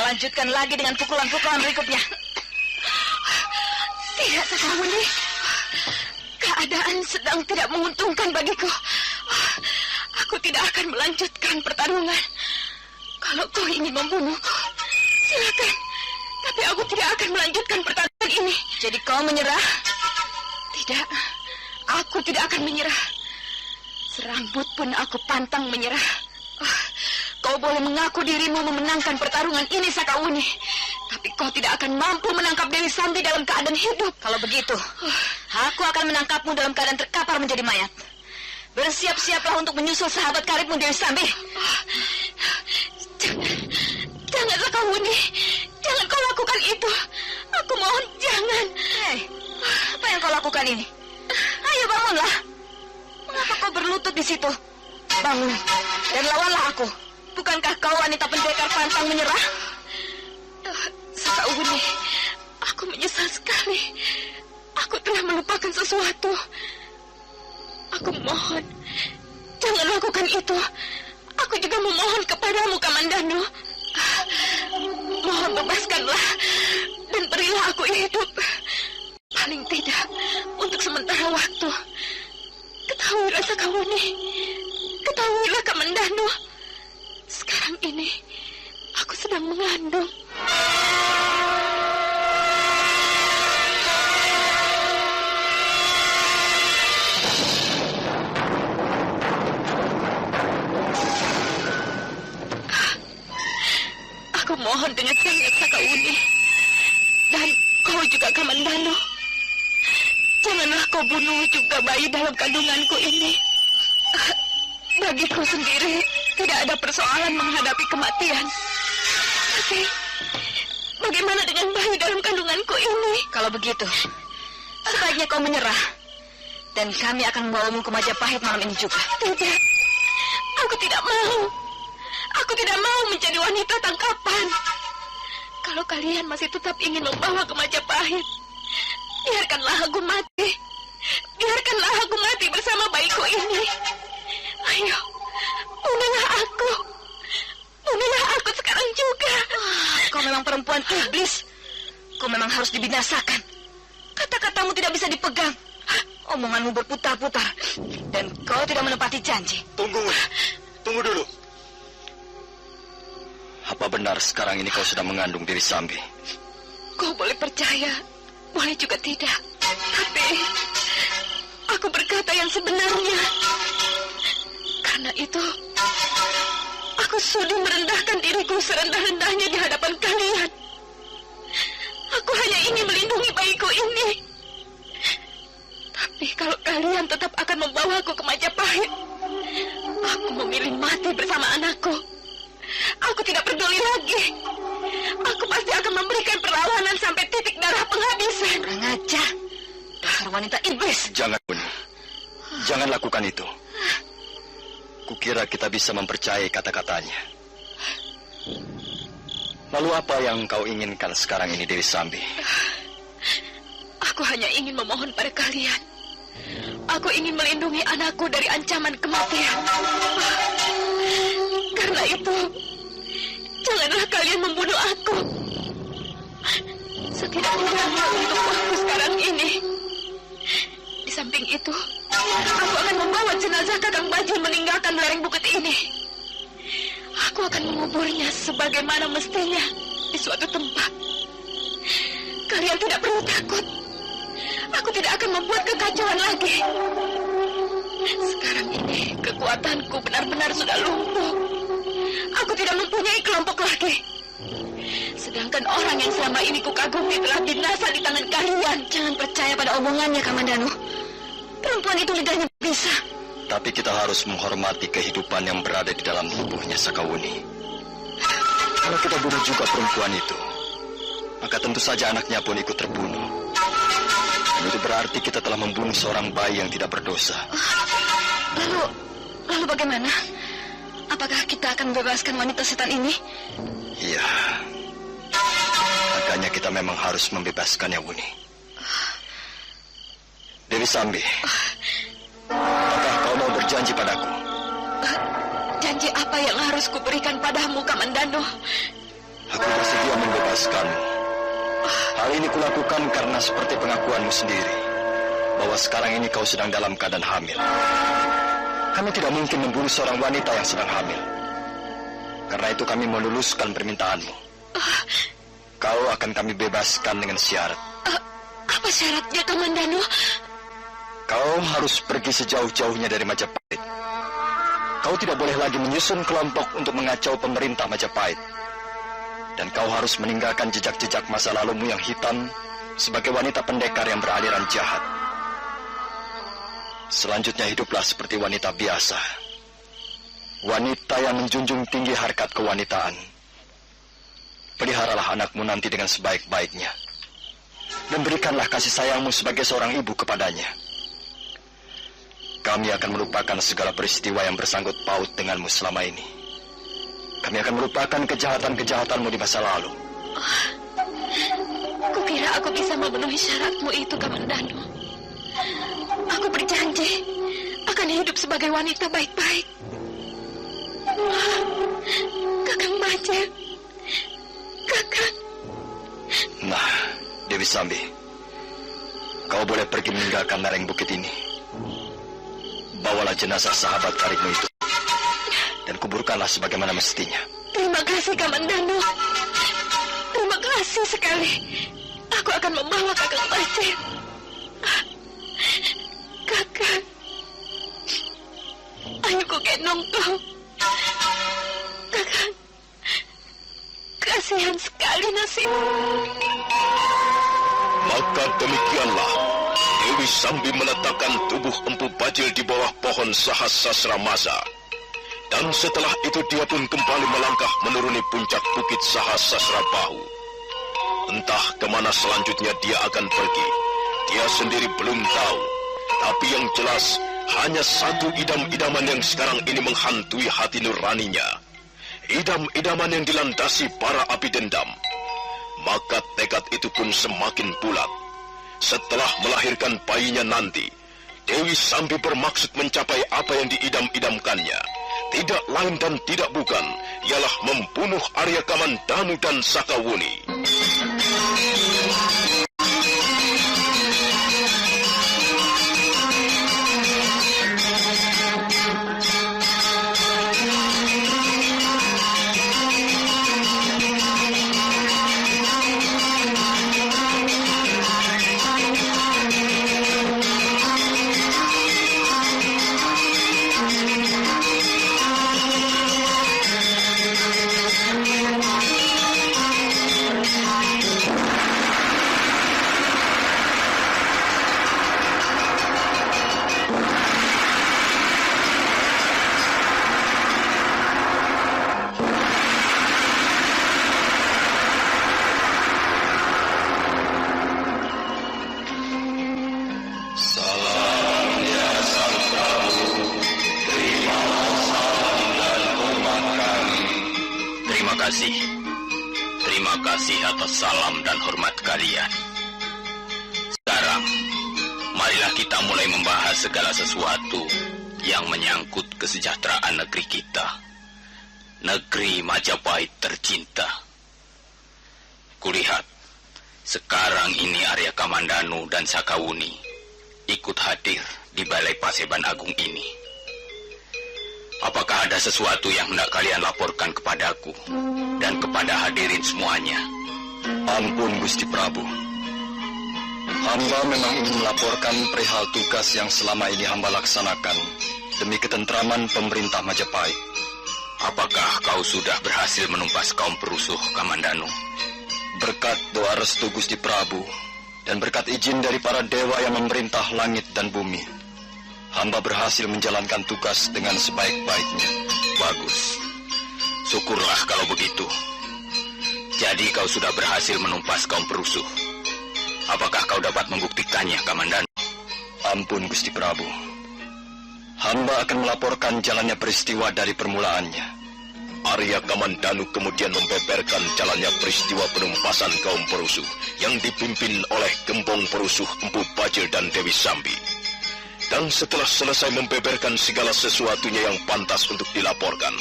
Lanjutkan lagi dengan pukulan-pukulan berikutnya. Tidak, Sakawuni. Keadaan sedang tidak menguntungkan bagiku. Aku tidak akan melanjutkan pertarungan. Kalau kau ingin membunuhku, silakan. Tapi aku tidak akan melanjutkan pertarungan ini. Jadi kau menyerah? Tidak, aku tidak akan menyerah. Serambut pun aku pantang menyerah. Kau boleh mengaku dirimu memenangkan pertarungan ini, Sakawuni. Tapi kau tidak akan mampu menangkap Dewi Sambi dalam keadaan hidup. Kalau begitu, aku akan menangkapmu dalam keadaan terkapar menjadi mayat. Bersiap-siaplah untuk menyusul sahabat karibmu, Dewi Sambi. Jangan, Sakawuni. Jangan kau lakukan itu. Aku mohon, jangan. Hei, apa yang kau lakukan ini? Ayo bangunlah. Mengapa kau berlutut di situ? Bangun dan lawanlah aku. Bukankah kau wanita pendekar pantang menyerah? Sakawuni, aku menyesal sekali. Aku telah melupakan sesuatu. Aku mohon, jangan lakukan itu. Aku juga memohon kepadamu, Kamandanu. Mohon bebaskanlah dan berilah aku hidup. Paling tidak untuk sementara waktu. Ketahuilah, Sakawuni. Ketahuilah, Kamandanu. Sekarang ini, aku sedang mengandung. Aku mohon dengan sangat, Sakawuni. Dan kau juga, Kamandanu. Janganlah kau bunuh juga bayi dalam kandunganku ini. Bagiku sendiri tidak ada persoalan menghadapi kematian. Tapi bagaimana dengan bayi dalam kandunganku ini? Kalau begitu, sebaiknya kau menyerah. Dan kami akan membawamu ke Majapahit malam ini juga. Tidak, aku tidak mau. Aku tidak mau menjadi wanita tangkapan. Kalau kalian masih tetap ingin membawa ke Majapahit, biarkanlah aku mati. Biarkanlah aku mati bersama bayiku ini. Ayo, bunuhlah aku. Bunuhlah aku sekarang juga. Kau memang perempuan iblis. Kau memang harus dibinasakan. Kata-katamu tidak bisa dipegang. Omonganmu berputar-putar. Dan kau tidak menepati janji. Tunggu dulu. Apa benar sekarang ini kau sudah mengandung Dewi Sambi? Kau boleh percaya, boleh juga tidak. Tapi aku berkata yang sebenarnya. Karena itu, aku sudi merendahkan diriku serendah-rendahnya di hadapan kalian. Aku hanya ingin melindungi bayiku ini. Tapi kalau kalian tetap akan membawaku ke Majapahit, aku memilih mati bersama anakku. Aku tidak peduli lagi. Aku pasti akan memberikan perlawanan sampai titik darah penghabisan. Kurang ajar, dasar wanita iblis. Jangan, Buni. Jangan lakukan itu. Kukira kita bisa mempercayai kata-katanya. Lalu apa yang kau inginkan sekarang ini, Dewi Sambi? Aku hanya ingin memohon pada kalian. Aku ingin melindungi anakku dari ancaman kematian. Karena itu, janganlah kalian membunuh aku. Setidak-tidaknya untuk waktu sekarang ini. Di samping itu, aku akan membawa jenazah Kakang Bajil meninggalkan lereng bukit ini. Aku akan menguburnya sebagaimana mestinya di suatu tempat. Kalian tidak perlu takut. Aku tidak akan membuat kekacauan lagi. Sekarang ini kekuatanku benar-benar sudah lumpuh. Aku tidak mempunyai kelompok lagi. Sedangkan orang yang selama ini kukagumi telah binasa di tangan kalian. Jangan percaya pada omongannya, Kamandanu. Perempuan itu lidahnya bisa. Tapi kita harus menghormati kehidupan yang berada di dalam tubuhnya Sakawuni. Kalau kita bunuh juga perempuan itu, maka tentu saja anaknya pun ikut terbunuh. Dan itu berarti kita telah membunuh seorang bayi yang tidak berdosa. Lalu bagaimana? Apakah kita akan membebaskan wanita setan ini? Iya. Agaknya kita memang harus membebaskannya, Wuni. Dewi Sambi, apakah kau mau berjanji padaku? Janji apa yang harus kuberikan padamu, Kamandanu? Aku bersedia membebaskanmu. Hal ini kulakukan karena seperti pengakuanmu sendiri, bahwa sekarang ini kau sedang dalam keadaan hamil. Kami tidak mungkin membunuh seorang wanita yang sedang hamil. Karena itu kami meluluskan permintaanmu. Kau akan kami bebaskan dengan syarat. Apa syaratnya, Kamandanu? Kau harus pergi sejauh-jauhnya dari Majapahit. Kau tidak boleh lagi menyusun kelompok untuk mengacau pemerintah Majapahit. Dan kau harus meninggalkan jejak-jejak masa lalumu yang hitam sebagai wanita pendekar yang beraliran jahat. Selanjutnya hiduplah seperti wanita biasa. Wanita yang menjunjung tinggi harkat kewanitaan. Peliharalah anakmu nanti dengan sebaik-baiknya. Dan berikanlah kasih sayangmu sebagai seorang ibu kepadanya. Kami akan melupakan segala peristiwa yang bersangkut paut denganmu selama ini. Kami akan melupakan kejahatan-kejahatanmu di masa lalu. Kukira aku bisa memenuhi syaratmu itu, Kamandanu. Aku berjanji akan hidup sebagai wanita baik-baik. Kakang Bajil, Kakang. Nah, Dewi Sambi, kau boleh pergi meninggalkan lereng bukit ini. Bawalah jenazah sahabat karibmu itu dan kuburkanlah sebagaimana mestinya. Terima kasih, Kamandanu. Terima kasih sekali. Aku akan membawa Kakang Bajil. Kakang, ayo ku gendong kau. Kakang, kasihan sekali nasib. Maka demikianlah Dewi Dewi Sambi meletakkan tubuh Empu Bajil di bawah pohon Sahasrara Masa. Dan setelah itu dia pun kembali melangkah menuruni puncak bukit Sahasrara Bahu. Entah kemana selanjutnya dia akan pergi, dia sendiri belum tahu. Tapi yang jelas, hanya satu idam-idaman yang sekarang ini menghantui hati nuraninya. Idam-idaman yang dilandasi para api dendam. Maka tekad itu pun semakin bulat. Setelah melahirkan bayinya nanti, Dewi Sambi bermaksud mencapai apa yang diidam-idamkannya. Tidak lain dan tidak bukan, ialah membunuh Arya Kamandanu dan Sakawuni. Terima kasih atas salam dan hormat kalian. Sekarang, marilah kita mulai membahas segala sesuatu yang menyangkut kesejahteraan negeri kita. Negeri Majapahit tercinta. Kulihat, sekarang ini Arya Kamandanu dan Sakawuni ikut hadir di Balai Paseban Agung ini. Apakah ada sesuatu yang hendak kalian laporkan kepadaku dan kepada hadirin semuanya? Ampun Gusti Prabu. Hamba memang ingin melaporkan perihal tugas yang selama ini hamba laksanakan demi ketentraman pemerintah Majapahit. Apakah kau sudah berhasil menumpas kaum perusuh Kamandanu? Berkat doa restu Gusti Prabu dan berkat izin dari para dewa yang memerintah langit dan bumi, hamba berhasil menjalankan tugas dengan sebaik-baiknya. Bagus. Syukurlah kalau begitu. Jadi kau sudah berhasil menumpas kaum perusuh. Apakah kau dapat membuktikannya, Kamandanu? Ampun Gusti Prabu. Hamba akan melaporkan jalannya peristiwa dari permulaannya. Arya Kamandanu kemudian membeberkan jalannya peristiwa penumpasan kaum perusuh yang dipimpin oleh gembong perusuh Empu Bajil dan Dewi Sambi. Dan setelah selesai membeberkan segala sesuatunya yang pantas untuk dilaporkan,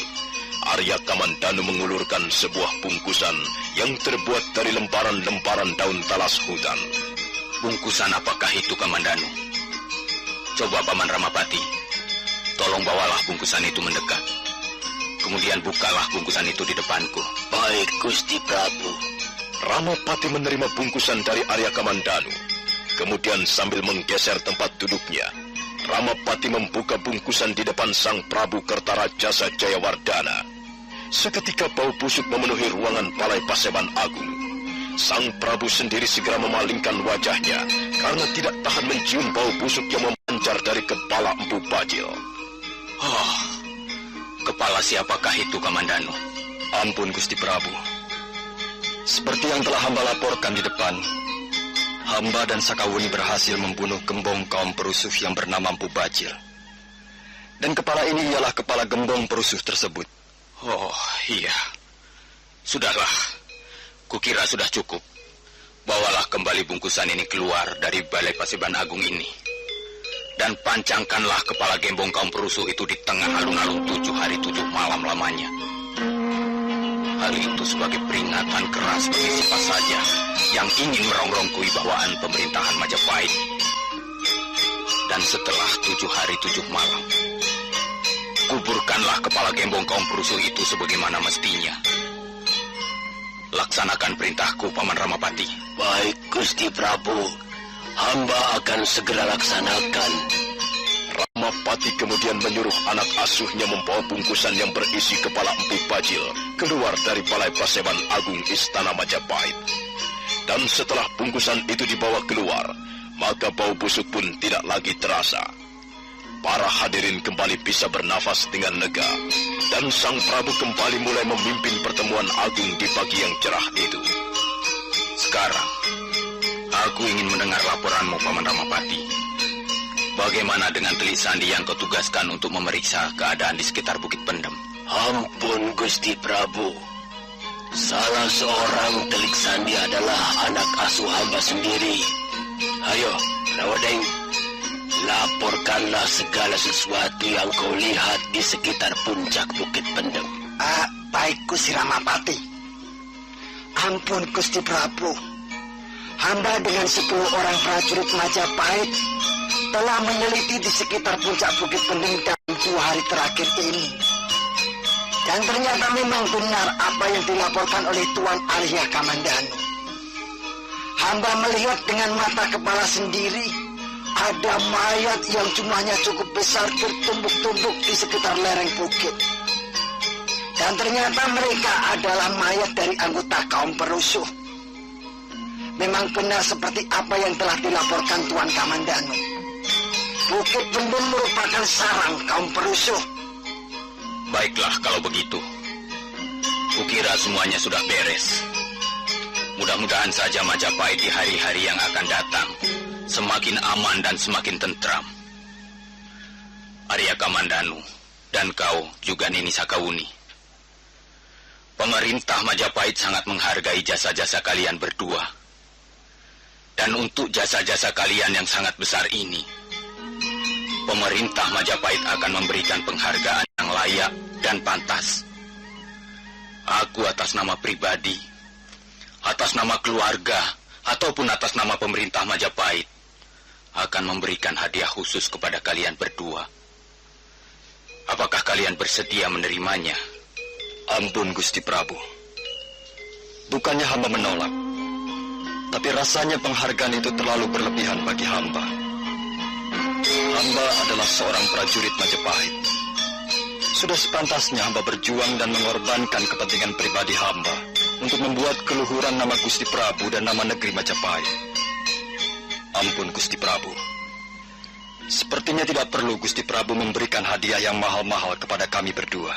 Arya Kamandanu mengulurkan sebuah bungkusan yang terbuat dari lembaran-lembaran daun talas hutan. Bungkusan apakah itu, Kamandanu? Coba Paman Ramapati, tolong bawalah bungkusan itu mendekat. Kemudian bukalah bungkusan itu di depanku. Baik, Gusti Prabu. Ramapati menerima bungkusan dari Arya Kamandanu. Kemudian sambil menggeser tempat duduknya, Ramapati membuka bungkusan di depan Sang Prabu Kertarajasa Jayawardana. Seketika bau busuk memenuhi ruangan Balai Paseban Agung. Sang Prabu sendiri segera memalingkan wajahnya karena tidak tahan mencium bau busuk yang memancar dari kepala Empu Bajil. Oh, kepala siapakah itu, Kamandanu? Ampun Gusti Prabu. Seperti yang telah hamba laporkan di depan, hamba dan Sakawuni berhasil membunuh gembong kaum perusuh yang bernama Empu Bajil. Dan kepala ini ialah kepala gembong perusuh tersebut. Oh, iya. Sudahlah. Kukira sudah cukup. Bawalah kembali bungkusan ini keluar dari Balai Paseban Agung ini. Dan pancangkanlah kepala gembong kaum perusuh itu di tengah alun-alun 7 hari 7 malam lamanya. Hal itu sebagai peringatan keras bagi siapa saja yang ingin merongrong kewibawaan pemerintahan Majapahit. Dan setelah 7 hari 7 malam, kuburkanlah kepala gembong kaum perusuh itu sebagaimana mestinya. Laksanakan perintahku, Paman Ramapati. Baik, Gusti Prabu. Hamba akan segera laksanakan. Ramapati kemudian menyuruh anak asuhnya membawa bungkusan yang berisi kepala Empu Bajil keluar dari Balai Paseban Agung Istana Majapahit. Dan setelah bungkusan itu dibawa keluar, maka bau busuk pun tidak lagi terasa. Para hadirin kembali bisa bernafas dengan lega, dan Sang Prabu kembali mulai memimpin pertemuan agung di pagi yang cerah itu. Sekarang, aku ingin mendengar laporanmu, Paman Ramapati. Bagaimana dengan Telik Sandi yang kau tugaskan untuk memeriksa keadaan di sekitar Bukit Pendem? Ampun, Gusti Prabu. Salah seorang Telik Sandi adalah anak asuh hamba sendiri. Ayo, Rawadeng, laporkanlah segala sesuatu yang kau lihat di sekitar puncak Bukit Pendem. Baik, Gusti Ramapati. Ampun, Gusti Prabu. Hamba dengan 10 orang prajurit Majapahit telah meneliti di sekitar puncak Bukit Pendem dalam 2 hari terakhir ini. Dan ternyata memang benar apa yang dilaporkan oleh Tuan Arya Kamandanu. Hamba melihat dengan mata kepala sendiri ada mayat yang jumlahnya cukup besar tertumbuk-tumbuk di sekitar lereng bukit. Dan ternyata mereka adalah mayat dari anggota kaum perusuh. Memang benar seperti apa yang telah dilaporkan Tuan Kamandanu. Bukit Pendem merupakan sarang kaum perusuh. Baiklah kalau begitu. Kukira semuanya sudah beres. Mudah-mudahan saja Majapahit di hari-hari yang akan datang semakin aman dan semakin tentram. Arya Kamandanu dan kau juga Nini Sakawuni. Pemerintah Majapahit sangat menghargai jasa-jasa kalian berdua. Dan untuk jasa-jasa kalian yang sangat besar ini, pemerintah Majapahit akan memberikan penghargaan yang layak dan pantas. Aku atas nama pribadi, atas nama keluarga, ataupun atas nama pemerintah Majapahit akan memberikan hadiah khusus kepada kalian berdua. Apakah kalian bersedia menerimanya? Ampun, Gusti Prabu. Bukannya hamba menolak, tapi rasanya penghargaan itu terlalu berlebihan bagi hamba. Hamba adalah seorang prajurit Majapahit. Sudah sepantasnya hamba berjuang dan mengorbankan kepentingan pribadi hamba untuk membuat keluhuran nama Gusti Prabu dan nama negeri Majapahit. Ampun, Gusti Prabu. Sepertinya tidak perlu Gusti Prabu memberikan hadiah yang mahal-mahal kepada kami berdua.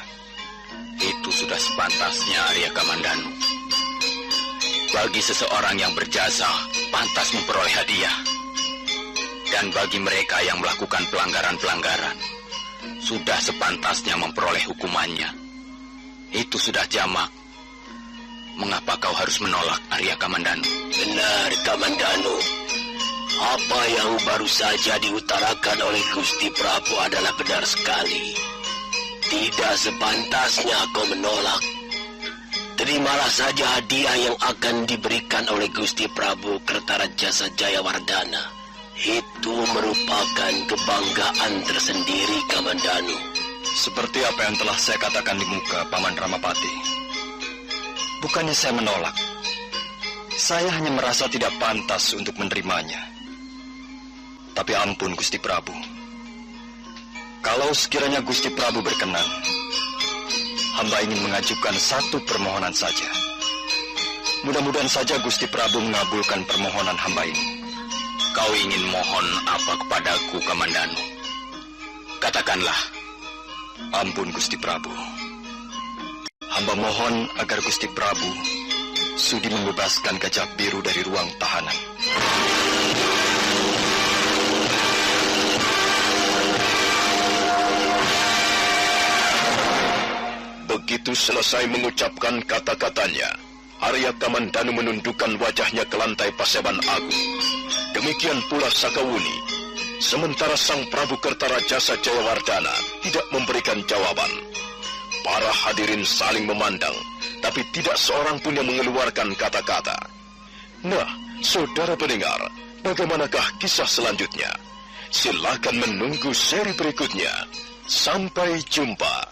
Itu sudah sepantasnya, Arya Kamandanu. Bagi seseorang yang berjasa, pantas memperoleh hadiah. Dan bagi mereka yang melakukan pelanggaran-pelanggaran, sudah sepantasnya memperoleh hukumannya. Itu sudah jamak. Mengapa kau harus menolak, Arya Kamandanu? Benar, Kamandanu. Apa yang baru saja diutarakan oleh Gusti Prabu adalah benar sekali. Tidak sepantasnya kau menolak. Terimalah saja hadiah yang akan diberikan oleh Gusti Prabu Kertarajasa Jayawardana. Itu merupakan kebanggaan tersendiri, Kamandanu. Seperti apa yang telah saya katakan di muka Paman Ramapati. Bukannya saya menolak. Saya hanya merasa tidak pantas untuk menerimanya. Tapi ampun, Gusti Prabu. Kalau sekiranya Gusti Prabu berkenan, hamba ingin mengajukan satu permohonan saja. Mudah-mudahan saja Gusti Prabu mengabulkan permohonan hamba ini. Kau ingin mohon apa kepadaku, Kamandanu? Katakanlah. Ampun, Gusti Prabu. Hamba mohon agar Gusti Prabu sudi membebaskan Gajah Biru dari ruang tahanan. Begitu selesai mengucapkan kata-katanya, Arya Kamandanu menundukkan wajahnya ke lantai Paseban Agung. Demikian pula Sakawuni. Sementara Sang Prabu Kertarajasa Jayawardana tidak memberikan jawaban. Para hadirin saling memandang, tapi tidak seorang pun yang mengeluarkan kata-kata. Nah, saudara pendengar, bagaimanakah kisah selanjutnya? Silakan menunggu seri berikutnya. Sampai jumpa.